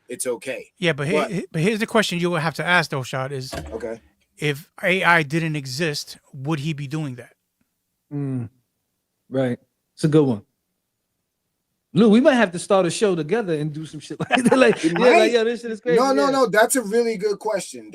it's okay. Yeah, but here's the question you will have to ask though, Shad, is okay. If AI didn't exist, would he be doing that? Right. It's a good one. Lou, we might have to start a show together and do some shit like that. Yo, this shit is crazy. No. That's a really good question.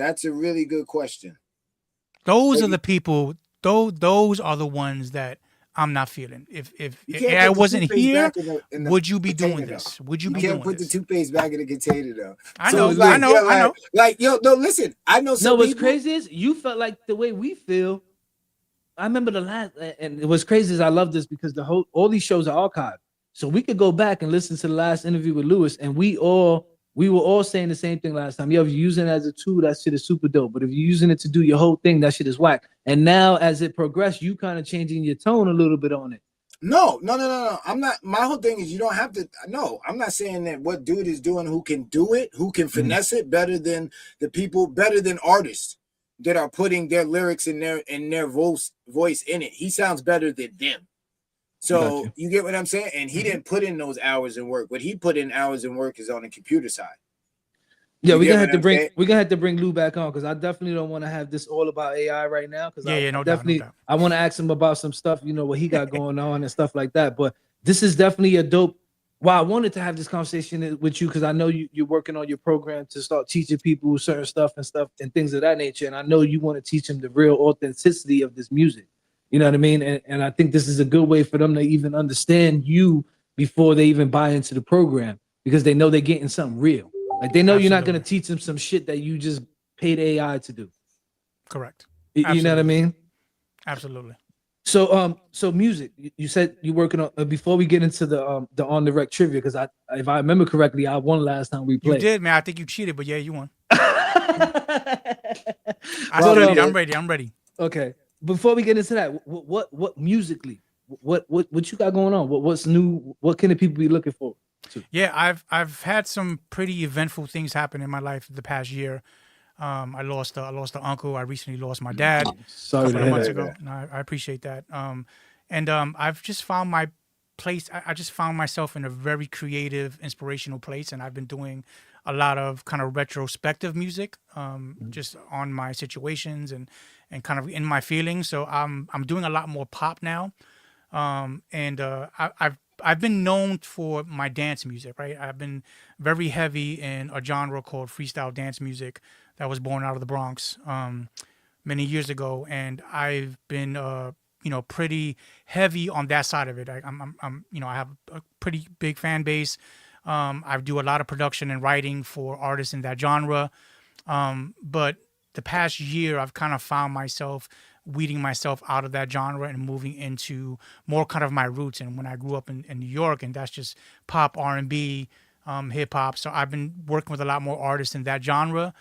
Those are the people. Those are the ones that I'm not feeling. If AI wasn't here, would you be doing this? Would you be doing this? You can't put the toothpaste back in the container though. I know. Like, yo, no, listen. I know some what's crazy is you felt like the way we feel. I remember the last, and what's crazy is I love this because all these shows are archived. So we could go back and listen to the last interview with Lewis, and we were all saying the same thing last time. Yo, if you're using it as a tool, that shit is super dope. But if you're using it to do your whole thing, that shit is whack. And now, as it progressed, you kind of changing your tone a little bit on it. No. I'm not. My whole thing is you don't have to. No, I'm not saying that what dude is doing, who can do it, who can finesse it better than the people, better than artists that are putting their lyrics in their voice in it. He sounds better than them. So you get what I'm saying? And he didn't put in those hours in work. What he put in hours in work is on the computer side. Yeah, we're gonna have to bring Lou back on, because I definitely don't want to have this all about AI right now. Because no doubt. I want to ask him about some stuff, what he got going on and stuff like that. But this is definitely a dope. Well, I wanted to have this conversation with you because I know you're working on your program to start teaching people certain stuff and things of that nature. And I know you want to teach them the real authenticity of this music. You know what I mean? And I think this is a good way for them to even understand you before they even buy into the program, because they know they're getting something real. Like, they know You're not going to teach them some shit that you just paid AI to do. Correct. You know what I mean? Absolutely. So music. You said you're working on. Before we get into the on the rec trivia, because if I remember correctly, I won last time we played. You did, man. I think you cheated, but yeah, you won. I'm ready. Okay. before we get into that, what musically, what you got going on? What's new? What can the people be looking for? Yeah, I've had some pretty eventful things happen in my life the past year. I lost an uncle. I recently lost my dad a Sorry to couple of hear months that. ago. No, I appreciate that. I've just found my place. I just found myself in a very creative, inspirational place, and I've been doing a lot of kind of retrospective music, just on my situations and kind of in my feelings. So I'm doing a lot more pop now. I've been known for my dance music, right? I've been very heavy in a genre called freestyle dance music that was born out of the Bronx many years ago, and I've been pretty heavy on that side of it. I have a pretty big fan base. I do a lot of production and writing for artists in that genre. But the past year, I've kind of found myself weeding myself out of that genre and moving into more kind of my roots. And when I grew up in New York, and that's just pop, R&B, hip hop. So I've been working with a lot more artists in that genre,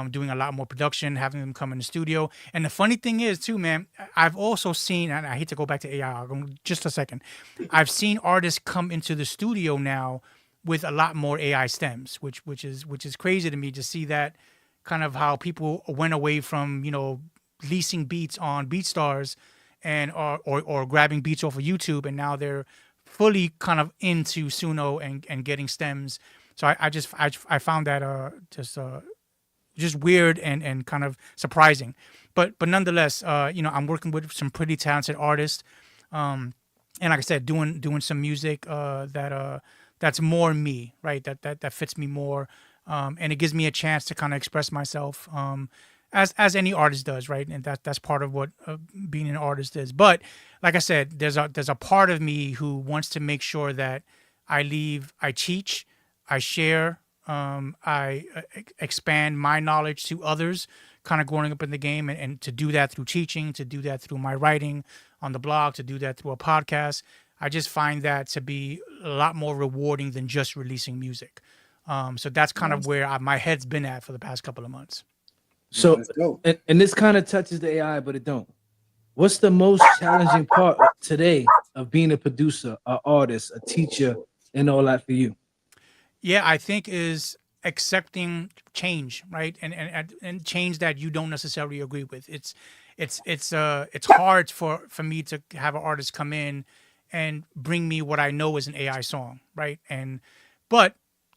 doing a lot more production, having them come in the studio. And the funny thing is too, man, I've also seen, and I hate to go back to AI, I'll go just a second. I've seen artists come into the studio now with a lot more AI stems, which is crazy to me to see that kind of how people went away from, leasing beats on BeatStars and or grabbing beats off of YouTube, and now they're fully kind of into Suno and getting stems. So I found that just weird and kind of surprising, but nonetheless, I'm working with some pretty talented artists, and like I said, doing some music that's more me, right? That fits me more, and it gives me a chance to kind of express myself, as any artist does, right? And that's part of what being an artist is. But like I said, there's a part of me who wants to make sure that I teach, I share, I expand my knowledge to others, kind of growing up in the game, and to do that through teaching, to do that through my writing on the blog, to do that through a podcast. I just find that to be a lot more rewarding than just releasing music. So that's kind of where my head's been at for the past couple of months. So, and this kind of touches the AI, but it don't. What's the most challenging part today of being a producer, an artist, a teacher, and all that for you? Yeah, I think is accepting change, right? And change that you don't necessarily agree with. It's hard for me to have an artist come in and bring me what I know is an AI song, right? But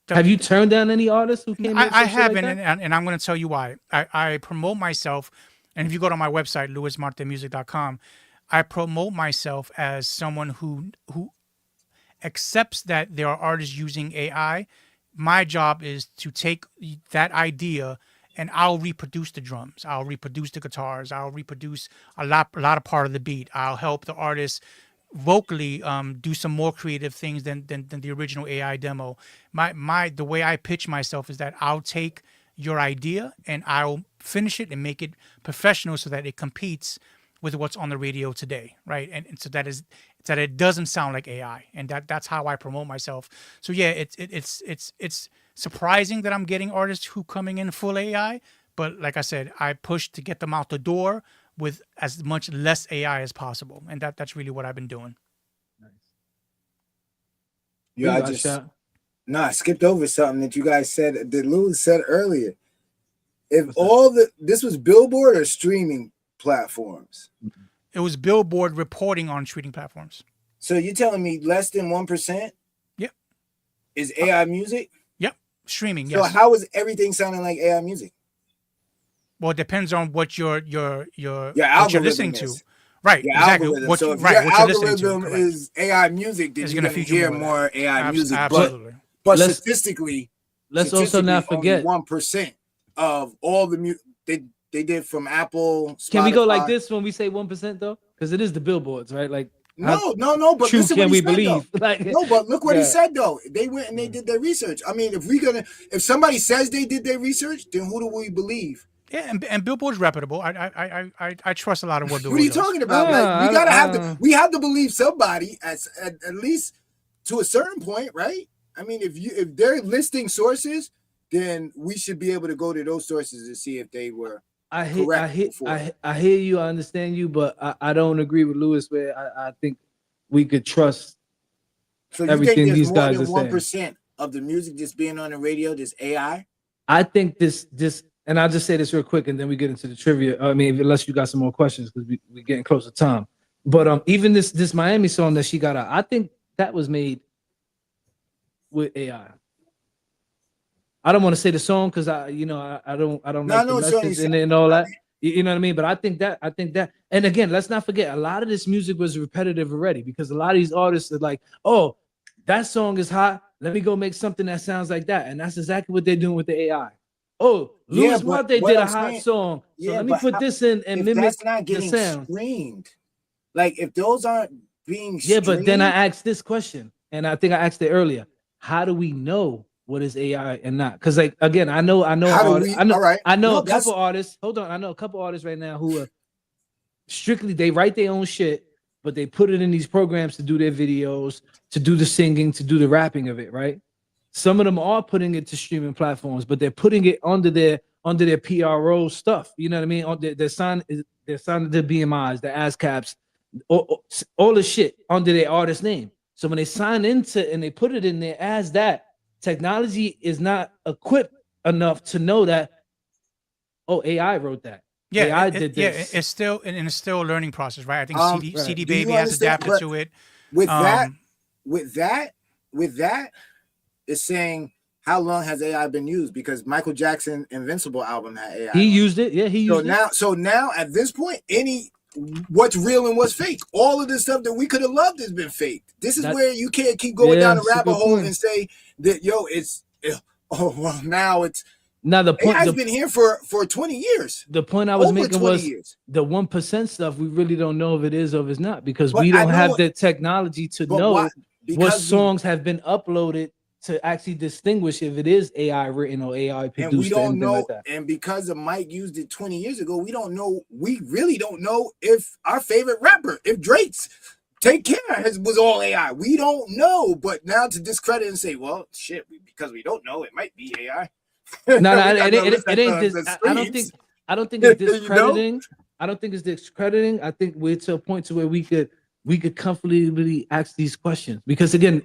have you turned down any artists who came? I haven't, like and I'm going to tell you why. I promote myself, and if you go to my website, luismartinmusic.com, I promote myself as someone who accepts that there are artists using AI. My job is to take that idea and I'll reproduce the drums, I'll reproduce the guitars, I'll reproduce a lot of part of the beat. I'll help the artist vocally do some more creative things than the original AI demo. The way I pitch myself is that I'll take your idea and I'll finish it and make it professional so that it competes with what's on the radio today, right? And so that it doesn't sound like AI, and that's how I promote myself. So yeah, it's surprising that I'm getting artists who coming in full AI, but like I said, I push to get them out the door with as much less AI as possible, and that's really what I've been doing. Nice. Yeah, I skipped over something that you guys said, that Louis said earlier. If this was Billboard or streaming platforms? It was Billboard reporting on streaming platforms. So you're telling me less than 1%? Yep. Is AI music? Yep. Streaming. So yes. How is everything sounding like AI music? Well, it depends on what you're listening to. Right. Your exactly. Algorithm. So if your algorithm is AI music, then you're going to hear more AI music. Absolutely. But statistically, let's also not forget 1% of all the music they did from Apple. Spotify. Can we go like this when we say 1% though? Because it is the billboards, right? Like no. But true listen can what we he said, believe? Like, no, but look what he said though. They went and they did their research. I mean, if somebody says they did their research, then who do we believe? Yeah, and Billboard's reputable. I trust a lot of what Billboard What are you talking about? Like, we gotta we have to believe somebody at least to a certain point, right? I mean, if they're listing sources, then we should be able to go to those sources to see if they were. I hear you, I understand you, but I don't agree with Lewis where I think we could trust So you everything think there's these more guys than are saying. 1% of the music just being on the radio, just AI? I think this, and I'll just say this real quick, and then we get into the trivia. I mean, unless you got some more questions, because we're getting close to time. But even this Miami song that she got out, I think that was made with AI. I don't want to say the song because I don't like the message and all that. You know what I mean? But I think that, and again, let's not forget, a lot of this music was repetitive already because a lot of these artists are like, oh, that song is hot. Let me go make something that sounds like that. And that's exactly what they're doing with the AI. Oh, Luis Martinez did a hot song. So let me put this in and mimic that's not getting the sound. streamed. Like if those aren't being streamed. Yeah, but then I asked this question, and I think I asked it earlier. How do we know what is AI and not? Because like again, I know a couple artists. Hold on, I know a couple artists right now who are strictly they write their own shit, but they put it in these programs to do their videos, to do the singing, to do the rapping of it, right? Some of them are putting it to streaming platforms, but they're putting it under their PRO stuff. You know what I mean? On they're signing the BMIs, the ASCAPs, all the shit under their artist name. So when they sign into and they put it in there as that, technology is not equipped enough to know that, oh, AI wrote that. Yeah, AI did this. Yeah, it's still a learning process, right? I think CD Baby has adapted to it. With that, it's saying how long has AI been used? Because Michael Jackson Invincible album had AI. He used it. Yeah, he used it. So now at this point, what's real and what's fake? All of the stuff that we could have loved has been faked. This is where you can't keep going down the rabbit hole and say that now the point has been here for 20 years. The point I was making was the 1% stuff. We really don't know if it is or if it's not because we don't have the technology to know what songs have been uploaded to actually distinguish if it is AI written or AI produced. And we don't know. Like that. And because of Mike used it 20 years ago, we don't know. We really don't know if our favorite rapper, if Drake's Take Care was all AI. We don't know. But now to discredit and say, well, shit, because we don't know, it might be AI. No, it ain't this. I don't think it's discrediting. I don't think it's discrediting. I think we're to a point to where we could comfortably really ask these questions because again,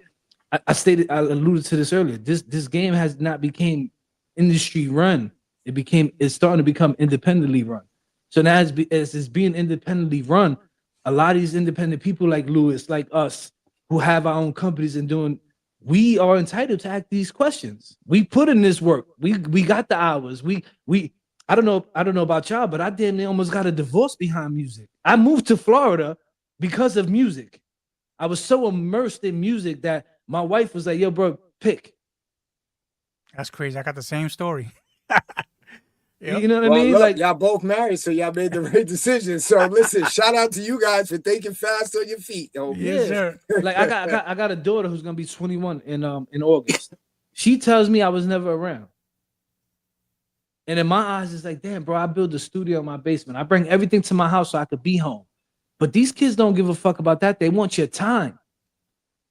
I alluded to this earlier. This game has not became industry run. It's starting to become independently run. So now as it's being independently run, a lot of these independent people like Lewis, like us, who have our own companies and doing, we are entitled to ask these questions. We put in this work. We got the hours. I don't know about y'all, but I damn near almost got a divorce behind music. I moved to Florida because of music. I was so immersed in music that my wife was like, yo, bro, pick. That's crazy. I got the same story. Yep. You know what I mean? Look, like y'all both married, so y'all made the right decision. So listen, shout out to you guys for thinking fast on your feet. Yes, sir. Like I got a daughter who's gonna be 21 in August. She tells me I was never around. And in my eyes, it's like, damn, bro, I built a studio in my basement. I bring everything to my house so I could be home. But these kids don't give a fuck about that. They want your time.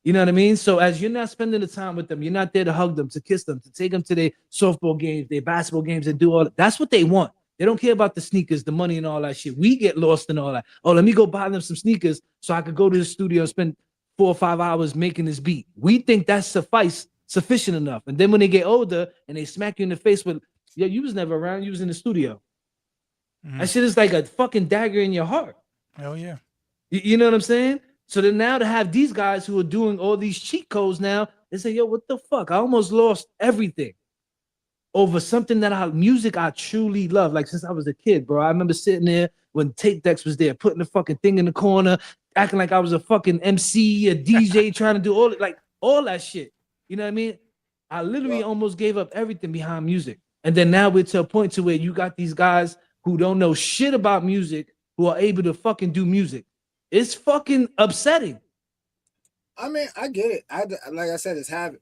You know what I mean? So as you're not spending the time with them, you're not there to hug them, to kiss them, to take them to their softball games, their basketball games, and do all that. That's what they want. They don't care about the sneakers, the money, and all that shit. We get lost in all that. Oh, let me go buy them some sneakers so I could go to the studio and spend 4 or 5 hours making this beat. We think that's sufficient enough. And then when they get older and they smack you in the face with, yeah, you was never around, you was in the studio. Mm-hmm. That shit is like a fucking dagger in your heart. Hell yeah. You know what I'm saying? So then now to have these guys who are doing all these cheat codes now, they say, yo, what the fuck? I almost lost everything over something that music I truly love. Like since I was a kid, bro. I remember sitting there when tape decks was there, putting the fucking thing in the corner, acting like I was a fucking MC, a DJ, trying to do all that shit. You know what I mean? I literally almost gave up everything behind music. And then now we're to a point to where you got these guys who don't know shit about music who are able to fucking do music. It's fucking upsetting. I mean, I get it. Like I said, it's half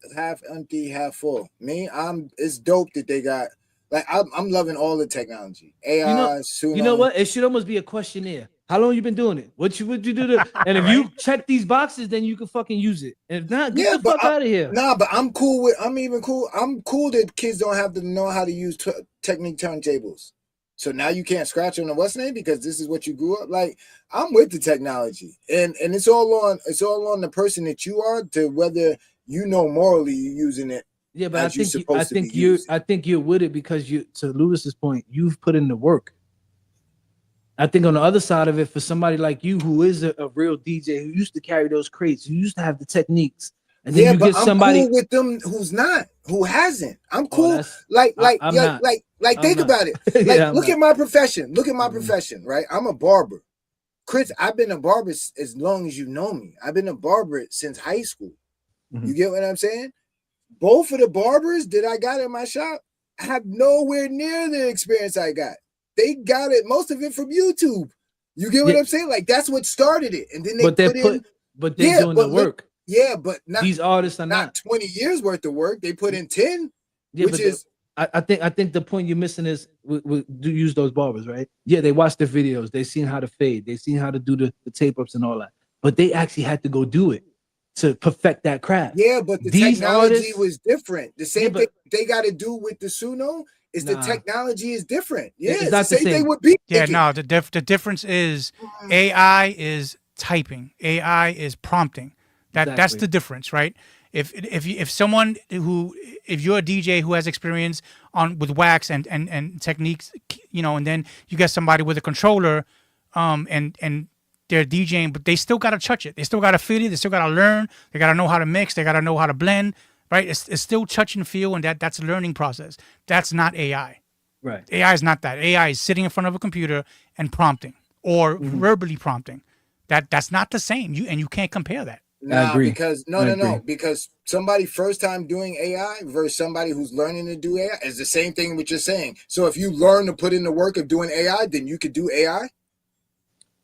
empty, half full. It's dope that they got. Like I'm loving all the technology. AI, you know what? It should almost be a questionnaire. How long you been doing it? What you do? And if you check these boxes, then you can fucking use it. And if not, get the fuck out of here. Nah, but I'm cool. I'm cool that kids don't have to know how to use Technique turntables. So now you can't scratch on the what's name because this is what you grew up like. I'm with the technology, and it's all on the person that you are to whether you know morally you're using it. Yeah, but I think you're with it because to Lewis's point, you've put in the work. I think on the other side of it, for somebody like you who is a real DJ who used to carry those crates, who used to have the techniques, and then you but get somebody I'm cool with them who hasn't. I'm cool. Think about it. Like, look at my profession. Look at my profession, right? I'm a barber. Chris, I've been a barber as long as you know me. I've been a barber since high school. You get what I'm saying? Both of the barbers that I got in my shop have nowhere near the experience I got. They got it, most of it from YouTube. You get what I'm saying? Like, that's what started it. And then they're doing the work. But not, these artists are not 20 years worth of work. They put in 10, which is. I think the point you're missing is we do use those barbers, right? Yeah, they watch the videos. They seen how to fade. They seen how to do the tape ups and all that. But they actually had to go do it to perfect that craft. Yeah, but the technology was different. The same thing they got to do with the Suno is the technology is different. Yeah, it's not the same thing with beat. Yeah, no, the difference is AI is typing. AI is prompting. That's the difference, right? If you're a DJ who has experience with wax and techniques, and then you get somebody with a controller, and they're DJing, but they still gotta touch it. They still gotta feel it. They still gotta learn. They gotta know how to mix. They gotta know how to blend. Right? It's still touch and feel, and that's a learning process. That's not AI. Right. AI is not that. AI is sitting in front of a computer and prompting or verbally prompting. That's not the same. You can't compare that. Nah, because because somebody first time doing AI versus somebody who's learning to do AI is the same thing what you're saying. So if you learn to put in the work of doing AI, then you could do AI.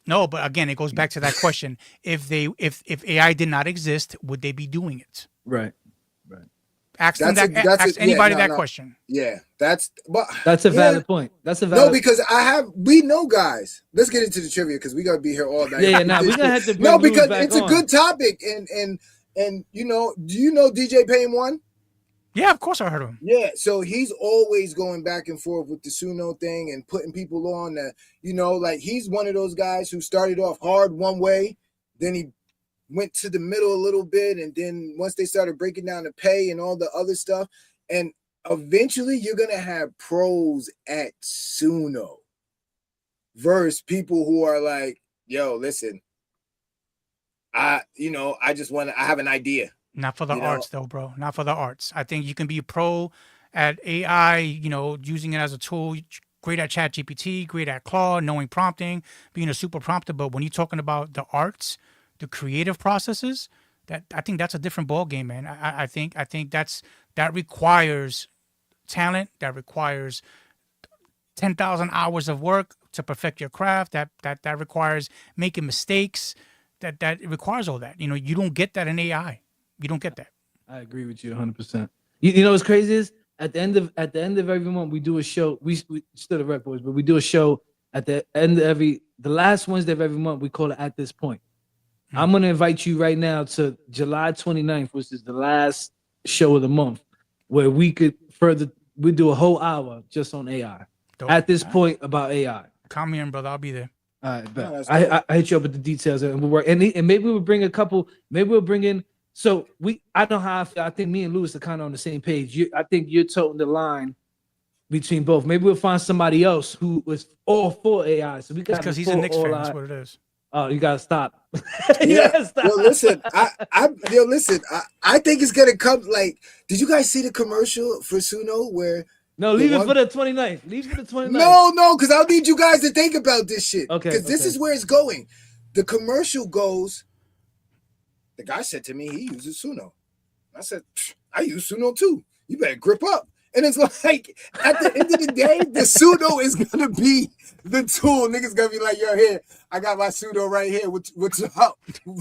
No, but again, it goes back to that question: if AI did not exist, would they be doing it? Right. Ask anybody that question. Yeah, that's a valid point. That's a valid. No, because we know guys. Let's get into the trivia because we gotta be here all night. Yeah, we're gonna have to. No, because it's a good topic, and do you know DJ Payne 1? Yeah, of course I heard of him. Yeah, so he's always going back and forth with the Suno thing and putting people on like he's one of those guys who started off hard one way, then he went to the middle a little bit, and then once they started breaking down the pay and all the other stuff, and eventually you're gonna have pros at Suno versus people who are like, yo, listen, I have an idea. Not for the arts though, bro. Not for the arts. I think you can be a pro at AI, using it as a tool, great at ChatGPT, great at Claude, knowing prompting, being a super prompter, but when you're talking about the arts, the creative processes, I think that's a different ball game, man. I think that requires talent, that requires 10,000 hours of work to perfect your craft, that requires making mistakes, that requires all that. You don't get that in AI. You don't get that. I agree with you 100%. You know what's crazy is at the end of every month we do a show. We still the RecBoys, but we do a show at the end of the last Wednesday of every month. We call it At This Point. I'm going to invite you right now to July 29th, which is the last show of the month, where we do a whole hour just on AI. Dope. At this point about AI. Call me in, brother. I'll be there. All right, bet. I hit you up with the details and we'll work. And maybe we'll bring in. So I know how I feel. I think me and Luis are kind of on the same page. I think you're toting the line between both. Maybe we'll find somebody else who was all for AI. So we got because he's a Knicks fan. That's what it is. Oh, you gotta stop. Well, listen, I think it's gonna come. Like, did you guys see the commercial for Suno where? No, leave it for the 29th. Leave it for the 29th. No, because I'll need you guys to think about this shit. Okay. Because this is where it's going. The commercial goes. The guy said to me he uses Suno. I said, I use Suno too. You better grip up. And it's like, at the end of the day, the Suno is going to be the tool. Niggas going to be like, yo, here, I got my Suno right here. What's up?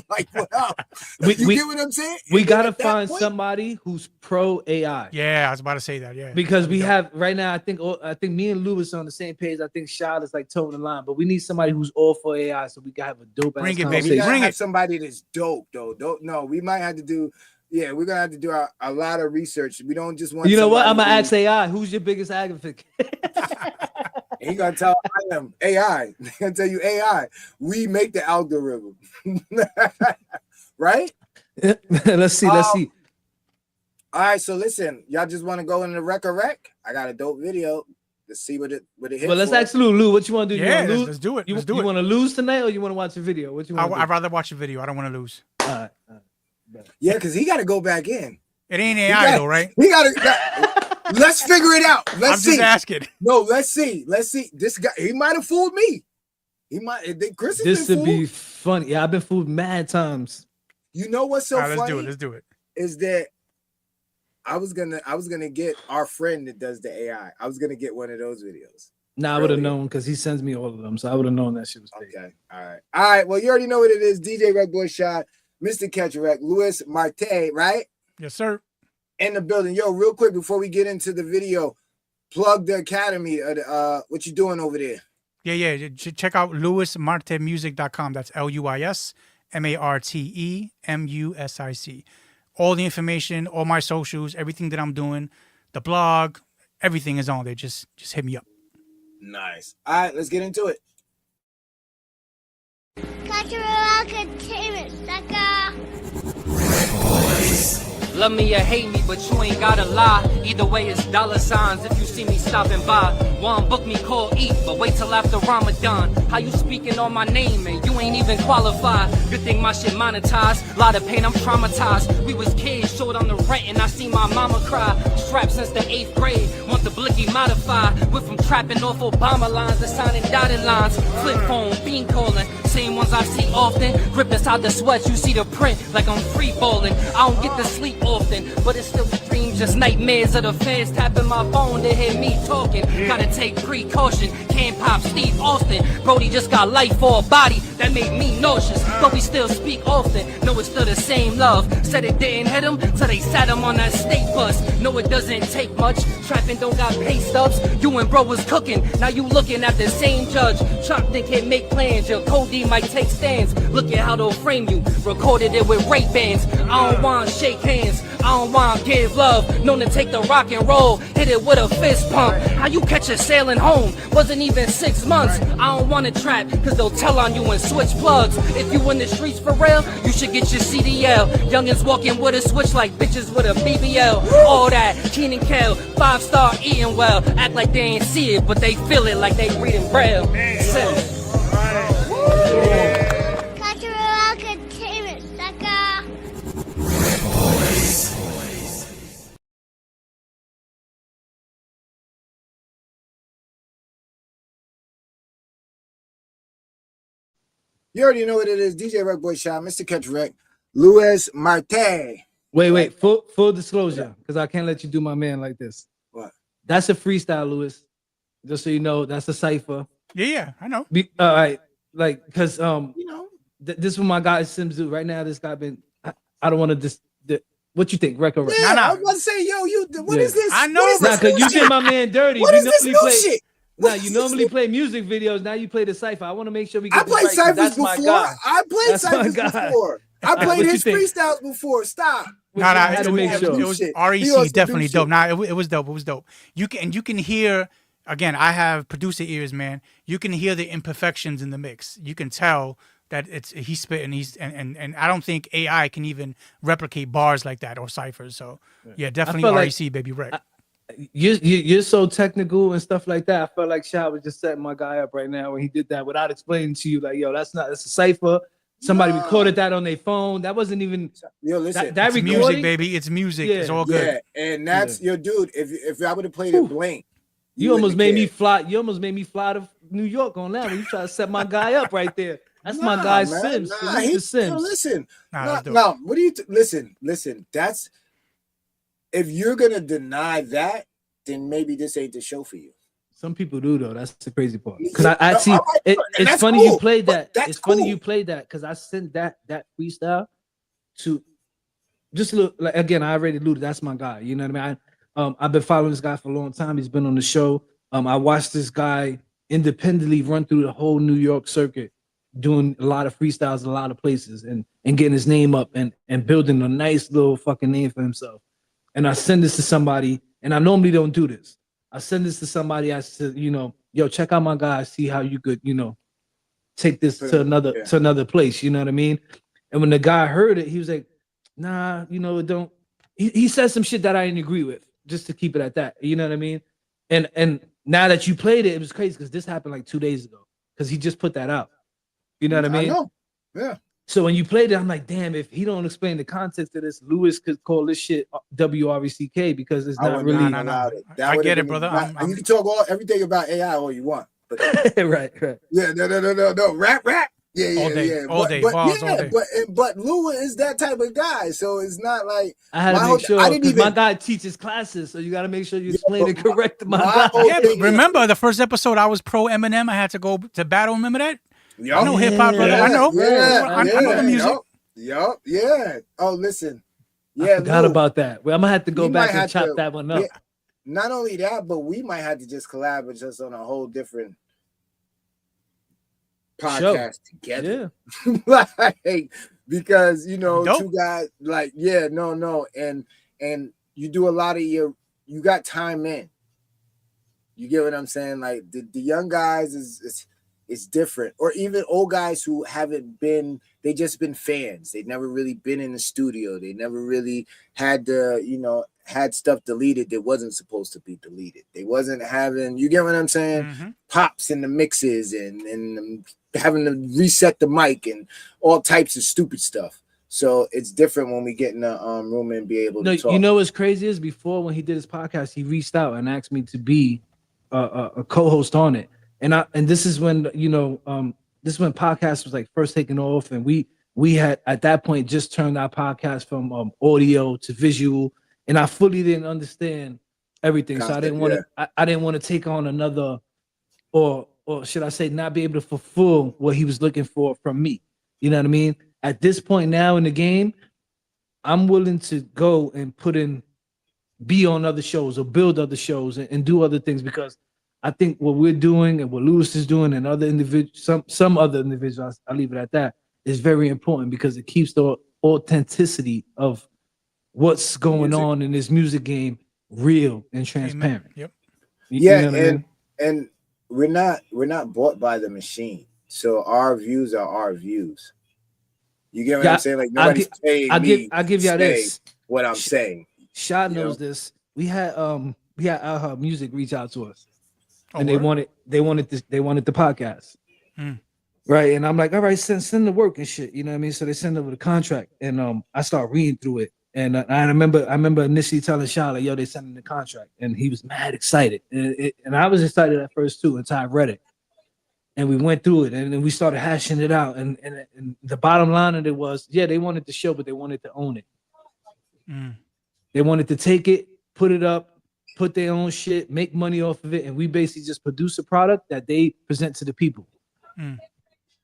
Like, what up? You get what I'm saying? We got to find somebody who's pro AI. Yeah, I was about to say that, yeah. Because we have, right now, I think me and Luis are on the same page. I think Shad is like toeing the line. But we need somebody who's all for AI so we can have a dope ass conversation. Bring it, baby. We got to have somebody that's dope, though. No, we might have to do... Yeah, we're gonna have to do a lot of research. We don't just want. You know what? I'm gonna ask AI. Who's your biggest advocate? He gonna tell I am AI. He gonna tell you AI. We make the algorithm, right? Let's see. Let's see. All right, so listen, y'all just want to go in the rec. I got a dope video. Let's see what it hits. Well, let's ask Lou. What you want to do? Yeah, let's do it. You want to lose tonight, or you want to watch a video? What you want? I'd rather watch a video. I don't want to lose. All right. Yeah, because he got to go back in. It ain't AI though, right? He got to. Let's figure it out. Let's see. I'm just asking. No, let's see. This guy, he might have fooled me. He might. Chris has This been would fooled. be funny. Yeah, I've been fooled mad times. You know what's so funny? Let's do it. Is that I was gonna get our friend that does the AI. I was gonna get one of those videos. Nah, I would have known because he sends me all of them, so I would have known that shit was fake. Okay, all right. Well, you already know what it is. DJ RecBoys Shot, Mr. Catch Rec, Luis Martinez, right? Yes, sir. In the building. Yo, real quick before we get into the video, plug the academy. What you doing over there? Yeah. Check out luismartemusic.com. That's LuisMarteMusic. All the information, all my socials, everything that I'm doing, the blog, everything is on there. Just hit me up. Nice. All right, let's get into it. Cultural entertainment, sucker. Love me or hate me, but you ain't gotta lie. Either way, it's dollar signs if you see me stopping by. One book me, call eat, but wait till after Ramadan. How you speaking on my name and you ain't even qualified? Good thing my shit monetized. Lot of pain, I'm traumatized. We was kids, short on the rent, and I see my mama cry. Strapped since the 8th grade, want the blicky modified. Went from trapping off Obama lines to signing dotted lines. Flip phone, bean calling, same ones I see often. Grip inside the sweat, you see the print like I'm free balling. I don't get to sleep often, but it's still dreams, just nightmares of the fans tapping my phone to hear me talking. Gotta take precaution, can't pop Steve Austin. Brody just got life for a body that made me nauseous, but we still speak often. Know it's still the same love. Said it didn't hit him till they sat him on that state bus. No, it doesn't take much. Trapping don't got pay stubs. You and bro was cooking, now you looking at the same judge. Chop think can't make plans. Your Cody might take stands. Look at how they'll frame you. Recorded it with rape bands. I don't want shake hands. I don't want give love. Known to take the rock and roll, hit it with a fist pump. How you catch a sailing home? Wasn't even 6 months. I don't want to trap, cause they'll tell on you and switch plugs. If you in the streets for real, you should get your CDL. Youngins walking with a switch like bitches with a BBL. All that, Keenan Kel, 5-star eating well. Act like they ain't see it, but they feel it like they reading braille. Cultural entertainment, sucker. You already know what it is. DJ RecBoys Shot, Mr. Catch Rec, Luis Martinez. Wait. Full disclosure, because I can't let you do my man like this. What? That's a freestyle, Luis. Just so you know, that's a cipher. Yeah, I know. All right, like, because You know. this is what my guy Sims do right now. This guy been. I don't want to just. What you think, record? Yeah, Nah. I was about to say, yo, what is this? I know, What is Nah, this because you new get shit? my man dirty. What We is this normally new play. shit? Nah, What you is normally this play music videos. Now you play the cipher. I want to make sure we get I this played right, 'cause ciphers that's my before. guy. I played That's my ciphers guy. before. I What played you his think? freestyles before. Stop. Nah, I had to make sure. it was Shit. He REC on some definitely new dope. shit. Nah, it was dope. It was dope. You can hear again. I have producer ears, man. You can hear the imperfections in the mix. You can tell that he's spitting. And I don't think AI can even replicate bars like that or ciphers. So yeah, definitely feel like- REC, baby, Rec. You're so technical and stuff like that. I felt like Shah was just setting my guy up right now when he did that without explaining to you, like, yo, that's a cipher. Somebody recorded that on their phone. That wasn't even Yo, listen. that It's recording. music, baby. It's music. Yeah. It's all good. Yeah, and that's your dude. If I would have played it blank, You almost wouldn't made have me cared. fly. You almost made me fly to New York on that when you try to set my guy up right there. That's my Nah, guy man, Sims. Nah, Salute he, to Sims. yo, listen. Nah, Nah, that's dope. nah, what do you listen? That's if you're gonna deny that, then maybe this ain't the show for you. Some people do though. That's the crazy part. Because I see. all right, and It's that's funny you cool, played but that. that's It's funny cool. you played that because I sent that freestyle to just look like again. I already alluded. That's my guy. You know what I mean? I've been following this guy for a long time. He's been on the show. I watched this guy independently run through the whole New York circuit, doing a lot of freestyles in a lot of places and getting his name up and building a nice little fucking name for himself. And I send this to somebody, and I normally don't do this. I send this to somebody. I said, yo, check out my guy. See how you could, take this to another place. You know what I mean? And when the guy heard it, he was like, nah, it don't. He said some shit that I didn't agree with, just to keep it at that. You know what I mean? And now that you played it, it was crazy because this happened like 2 days ago. Because he just put that out. You know what I mean? I know. Yeah. So when you played it, I'm like, damn, if he don't explain the context of this, Lewis could call this shit WRECK because it's not really. No. I get it, brother. You can talk everything about AI all you want. But right. Yeah, no. Rap. Yeah. All day. But Lua is that type of guy, so it's not like I had to make sure. My guy teaches classes, so you got to make sure you explain it correct to my guy. Yeah, remember the first episode I was pro Eminem. I had to go to battle. Remember that? I know hip hop, brother. I know. I know the music. Yeah. Oh, listen. Yeah, I forgot about that. Well, I'm gonna have to go back and chop that one up. Yeah, not only that, but we might have to just collab just on a whole different podcast together. Yeah. Like, because two guys and you do a lot of you got time in. You get what I'm saying? Like the young guys is different, or even old guys who haven't been, they just been fans. They never really been in the studio. They never really had had stuff deleted that wasn't supposed to be deleted. They wasn't having, you get what I'm saying? Pops in the mixes and having to reset the mic and all types of stupid stuff. So it's different when we get in the room and be able to talk. You know what's crazy is before when he did his podcast, he reached out and asked me to be a co-host on it. And this is when this is when podcast was like first taking off, and we had at that point just turned our podcast from audio to visual, and I fully didn't understand everything. So I didn't want to take on another, or should I say, not be able to fulfill what he was looking for from me. You know what I mean? At this point now in the game, I'm willing to go and be on other shows or build other shows and do other things, because I think what we're doing and what Lewis is doing and other individuals, some other individuals, I'll leave it at that, is very important because it keeps the authenticity of what's going on in this music game real and transparent. Yep. And we're not bought by the machine, so our views are our views. You get what I'm saying? Like nobody's paying me. I give you this. What I'm saying. Shad knows this. We had Alha Music reach out to us. And they wanted the podcast. Right. And I'm like, all right, send the work and shit. You know what I mean? So they send over the contract, and I start reading through it. And I remember initially telling Shad, like, yo, they sending the contract, and he was mad excited. And I was excited at first too until I read it. And we went through it, and then we started hashing it out. And the bottom line of it was, yeah, they wanted the show, but they wanted to own it. They wanted to take it, put it up, put their own shit, make money off of it, and we basically just produce a product that they present to the people.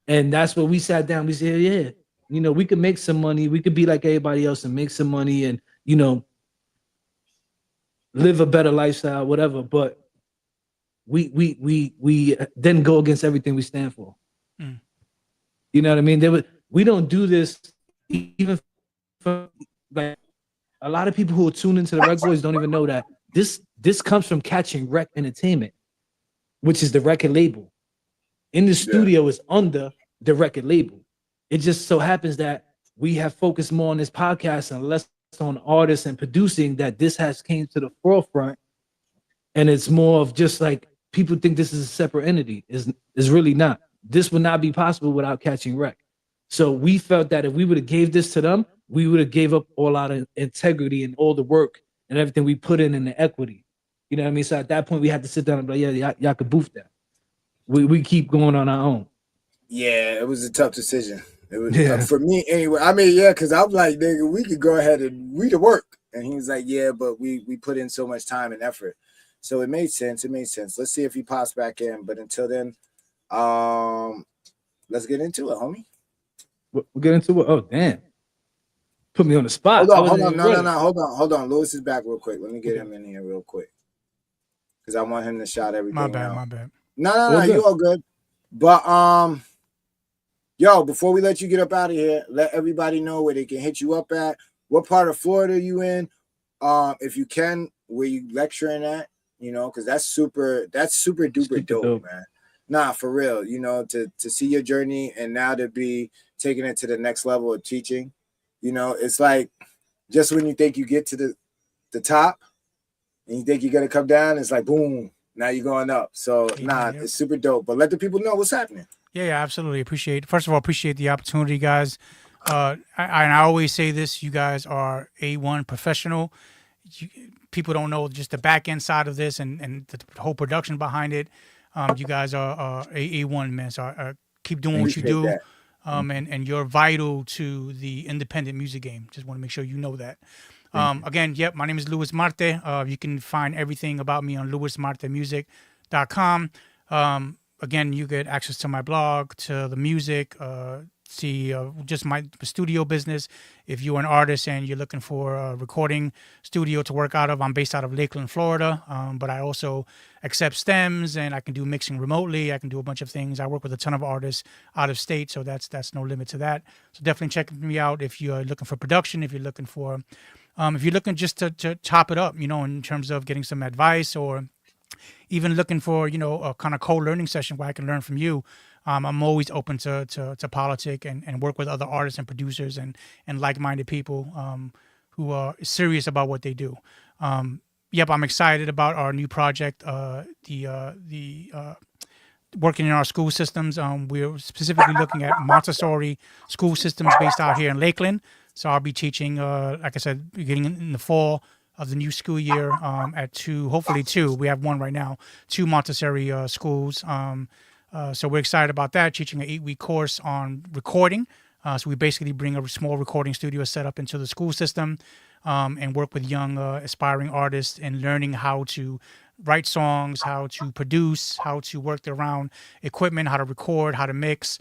And that's what we sat down. We said, yeah, we could make some money. We could be like everybody else and make some money and, live a better lifestyle, whatever. But we then go against everything we stand for. You know what I mean? We don't do this even for, like, a lot of people who are tuned into the RecBoys don't even know that this comes from catching Rec Entertainment, which is the record label. In the studio is under the record label. It just so happens that we have focused more on this podcast and less on artists and producing, that this has came to the forefront. And it's more of just like, people think this is a separate entity. Is really not. This would not be possible without catching Rec. So we felt that if we would have gave this to them, we would have gave up all our integrity and all the work and everything we put in the equity. You know what I mean? So at that point, we had to sit down and be like, yeah, y'all could boof that. We keep going on our own. Yeah, it was a tough decision. It was for me anyway. I mean, yeah, because I'm like, nigga, we could go ahead and read the work. And he was like, yeah, but we put in so much time and effort. So it made sense. Let's see if he pops back in. But until then, let's get into it, homie. We'll get into it. Oh, damn. Put me on the spot. Hold on. Hold on. Lewis is back real quick. Let me get him in here real quick, because I want him to shout everything. My bad. No, you all good. But yo, before we let you get up out of here, let everybody know where they can hit you up at. What part of Florida are you in? If you can, where you lecturing at, you know, because that's super duper dope, man. Nah, for real, you know, to see your journey and now to be taking it to the next level of teaching, you know, it's like just when you think you get to the top and you think you're gonna come down, it's like boom, now you're going up. So it's super dope. But let the people know what's happening. Yeah, absolutely. First of all, appreciate the opportunity, guys. I always say this: you guys are A1 professional. People don't know just the back end side of this and the whole production behind it. You guys are A1, man. So keep doing what you do. And you're vital to the independent music game. Just want to make sure you know that. Again, my name is Luis Marte. You can find everything about me on luismartemusic.com. Again, you get access to my blog, to the music, see just my studio business. If you're an artist and you're looking for a recording studio to work out of, I'm based out of Lakeland, Florida, but I also accept stems and I can do mixing remotely. I can do a bunch of things. I work with a ton of artists out of state, so that's no limit to that. So definitely check me out if you're looking for production, if you're looking for, if you're looking just to chop it up, you know, in terms of getting some advice or even looking for, you know, a kind of co-learning session where I can learn from you. I'm always open to politic and work with other artists and producers and like-minded people who are serious about what they do. I'm excited about our new project, working in our school systems. We're specifically looking at Montessori school systems based out here in Lakeland. So I'll be teaching, like I said, beginning in the fall of the new school year at hopefully two. We have one right now, 2 Montessori schools. So we're excited about that, teaching an 8-week course on recording. So we basically bring a small recording studio set up into the school system and work with young aspiring artists and learning how to write songs, how to produce, how to work around equipment, how to record, how to mix.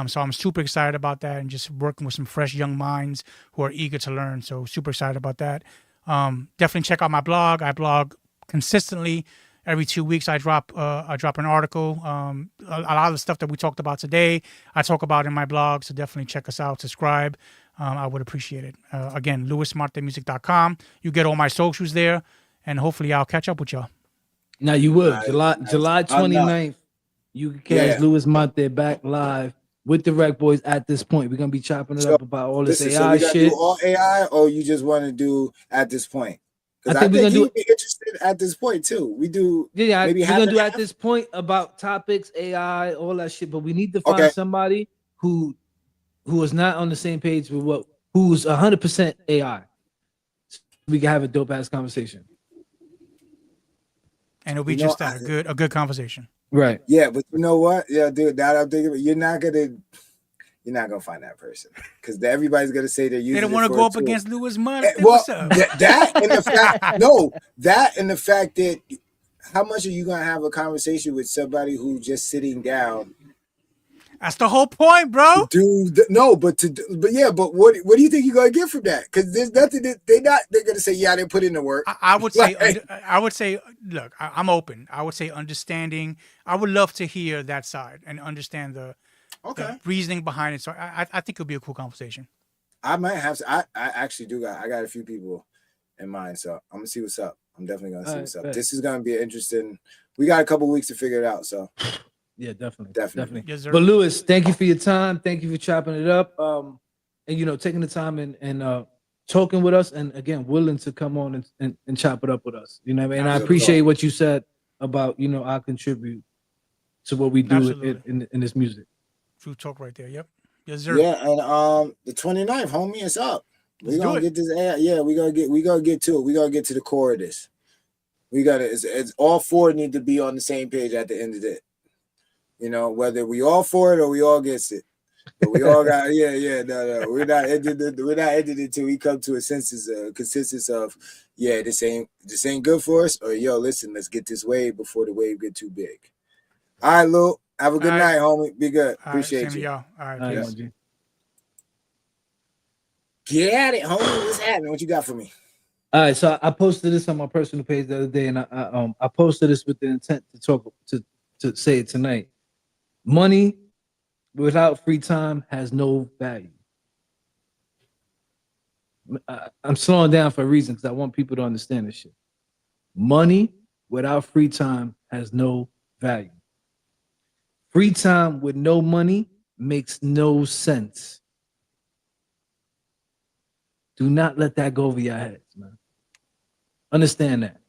So I'm super excited about that and just working with some fresh young minds who are eager to learn. So super excited about that. Definitely check out my blog. I blog consistently. Every 2 weeks, I drop an article. A lot of the stuff that we talked about today, I talk about in my blog. So definitely check us out. Subscribe. I would appreciate it. Again, luismartemusic.com. You get all my socials there, and hopefully I'll catch up with y'all. Now you will. July 29th, you can catch Luis Marte back live with the RecBoys at this point. We're gonna be chopping it up about all this AI shit. Do all AI, or you just want to do at this point? I think we're gonna do be interested at this point too. We do. Yeah, maybe we're gonna do at this point about topics, AI, all that shit. But we need to find somebody who is not on the same page with who's 100% AI. So we can have a dope ass conversation. And it'll be a good conversation. Right. Yeah, but you know what? Yeah, dude, that I'm thinking you're not gonna find that person because everybody's gonna say they're using. They don't want to go up against Luis Marte. Well, that and the fact, that and the fact that how much are you gonna have a conversation with somebody who's just sitting down? That's the whole point, bro. Dude, no, but what do you think you're gonna get from that? Because there's nothing that they're gonna say. Yeah, they put in the work. I would say, look, I'm open. I would say understanding. I would love to hear that side and understand the reasoning behind it. So I think it'll be a cool conversation. I might have to. I actually do got. I got a few people in mind, so I'm gonna see what's up. I'm definitely gonna see what's up. This is gonna be an interesting. We got a couple weeks to figure it out, so. Yeah, definitely. Yes, but Luis, thank you for your time. Thank you for chopping it up. And taking the time and talking with us, and again, willing to come on and chop it up with us. You know what I mean? And I appreciate what you said about I contribute to what we do in this music. True talk right there. Yep. Yes, sir. Yeah, and the 29th, homie, it's up. We're gonna get this. Yeah, we gonna get to it. We gotta get to the core of this. We gotta. It's all 4 need to be on the same page at the end of it. Whether we all for it or we all against it, but we all got no. We're not ending it until we come to a consensus of this ain't good for us, or listen, let's get this wave before the wave get too big. All right, Lou, have a good night, homie. Be good. Appreciate you. Y'all. All right, peace. Get at it, homie. What's happening? What you got for me? All right, so I posted this on my personal page the other day, and I posted this with the intent to say it tonight. Money without free time has no value. I'm slowing down for a reason because I want people to understand this shit. Money without free time has no value. Free time with no money makes no sense. Do not let that go over your heads, man. Understand that.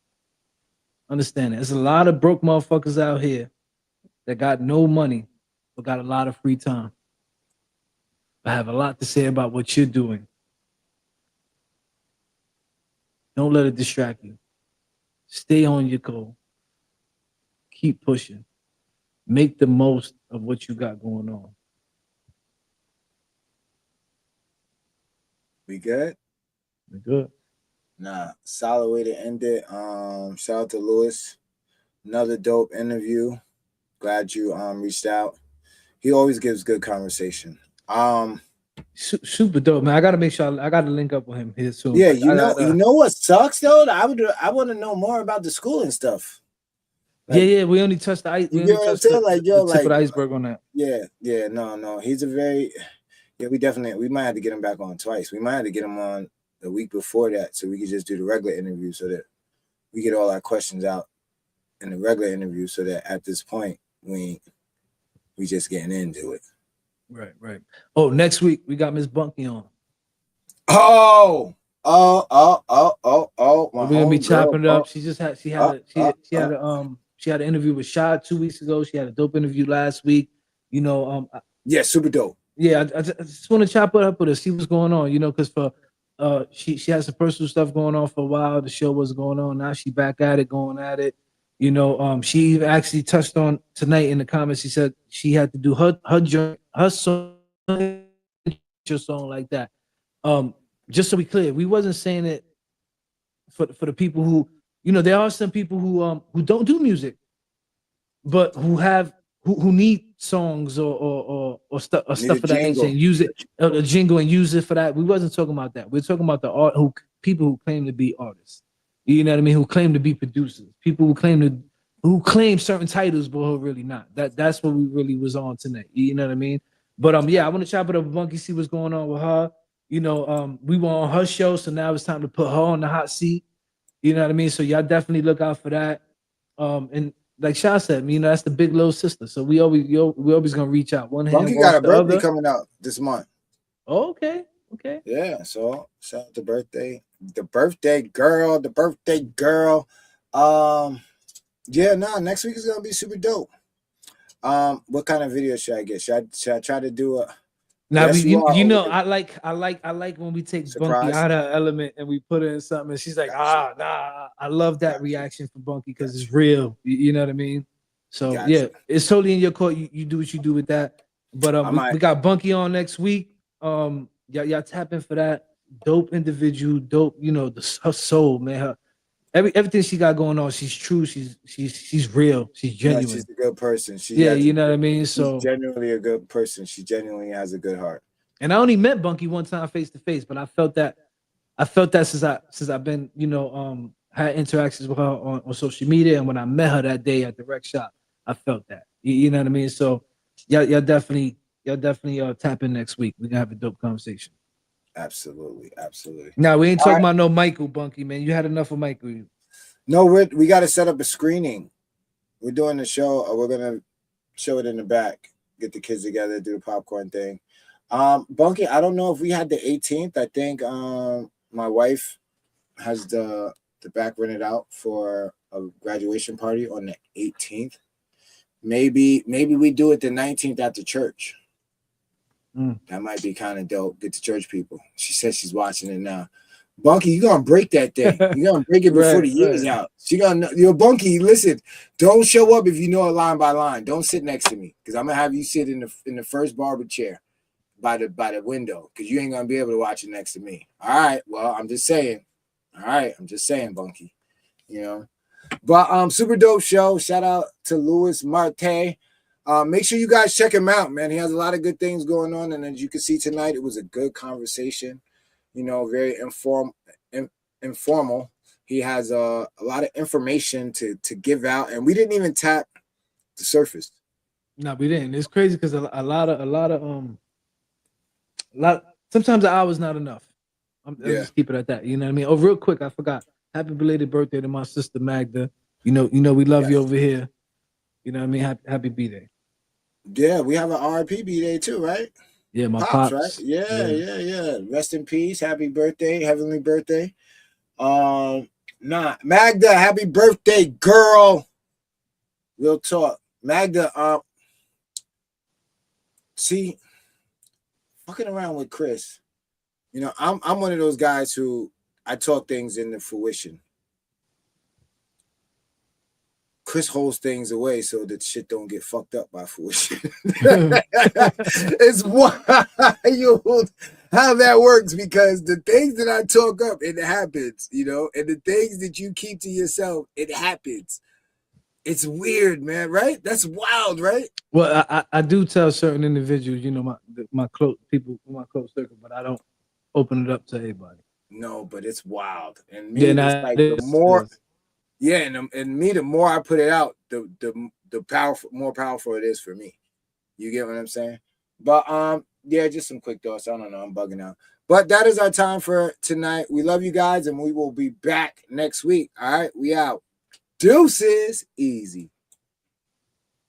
Understand that. There's a lot of broke motherfuckers out here that got no money but got a lot of free time. I have a lot to say about what you're doing. Don't let it distract you. Stay on your goal. Keep pushing. Make the most of what you got going on. We good? We're good. Nah, solid way to end it. Shout out to Luis. Another dope interview. Glad you reached out. He always gives good conversation. Super dope, man. I gotta make sure I gotta link up with him here soon. Yeah, you know what sucks though? I want to know more about the school and stuff. Like, yeah, we only touched the ice. We only touched the tip of the iceberg on that. Yeah, no. He's a very we might have to get him back on twice. We might have to get him on the week before that so we could just do the regular interview so that we get all our questions out in the regular interview so that at this point we just getting into it. Right. Oh, next week we got Miss Bunky on. Oh. We're gonna be chopping it up. She had an interview with Shad 2 weeks ago. She had a dope interview last week. Yeah, super dope. Yeah, I just want to chop it up with her, see what's going on. Because for she had some personal stuff going on for a while. The show was going on. Now she back at it, going at it. She actually touched on tonight in the comments. She said she had to do her song like that. Just so we clear, we wasn't saying it for the people who, there are some people who don't do music, but who need songs or stuff of that nature and use it, a jingle and use it for that. We wasn't talking about that. We're talking about the people who claim to be artists. You know what I mean? Who claim to be producers. People who claim certain titles, but who really not. That's what we really was on tonight. You know what I mean? But I want to chop it up with Bunky, see what's going on with her. We were on her show, so now it's time to put her on the hot seat. You know what I mean? So y'all definitely look out for that. And like Sha said, that's the big little sister. So we always gonna reach out. One hand. Bunky got a birthday coming out this month. Oh, okay. Yeah, so shout out to the birthday girl. Next week is gonna be super dope. What kind of video should I get? Should I try to do a? Now I like when we take Bunky out of her element and we put her in something and she's like, I love that reaction from Bunky because it's real. You know what I mean? So yeah, it's totally in your court. You do what you do with that. But we got Bunky on next week. Y'all tap in for that. Dope individual, dope, her soul, man. Everything she got going on, she's true. She's real. She's genuine. She's a good person. You know what I mean. So she's genuinely a good person. She genuinely has a good heart. And I only met Bunky one time face to face, but I felt that since I've been had interactions with her on social media, and when I met her that day at the rec shop, I felt that. You know what I mean. So y'all definitely tap in next week. We're gonna have a dope conversation. Absolutely. Now we ain't talking about no Michael, Bunky, man. You had enough of Michael. No, we got to set up a screening. We're doing the show. We're gonna show it in the back. Get the kids together, do the popcorn thing. Bunky, I don't know if we had the 18th. I think my wife has the back rented out for a graduation party on the 18th. Maybe we do it the 19th after church. That might be kind of dope. Get the church people. She says she's watching it now. Bunky, you're gonna break that thing. You're gonna break it before the year's out. She gonna Bunky, listen, don't show up if you know it line by line. Don't sit next to me because I'm gonna have you sit in the first barber chair by the window because you ain't gonna be able to watch it next to me. All right. Well, I'm just saying. Bunky. But super dope show. Shout out to Luis Martinez. Make sure you guys check him out, man. He has a lot of good things going on, and as you can see tonight, it was a good conversation. Very informal. He has a lot of information to give out, and we didn't even tap the surface. No, we didn't. It's crazy because a lot. Sometimes an hour's not enough. I'll just keep it at that. You know what I mean? Oh, real quick, I forgot. Happy belated birthday to my sister Magda. We love Yes. you over here. You know what I mean? Happy B-Day. Yeah, we have an RIP B-Day too, right? Yeah, my Pops, pops. right? Yeah. Rest in peace. Happy birthday, heavenly birthday. Magda, happy birthday, girl. Real talk. Magda, see, fucking around with Chris. You know, I'm one of those guys who I talk things into fruition. Chris holds things away so that shit don't get fucked up by fruition. It's wild how that works, because the things that I talk up, it happens, you know, and the things that you keep to yourself, it happens. It's weird, man, right? That's wild, right? Well, I do tell certain individuals, my close people, my close circle, but I don't open it up to everybody. No, but it's wild. And me, it's like the more I put it out, the powerful, more powerful it is for me. You get what I'm saying? But yeah, just some quick thoughts. I don't know, I'm bugging out. But that is our time for tonight. We love you guys, and we will be back next week. All right, we out. Deuces, easy.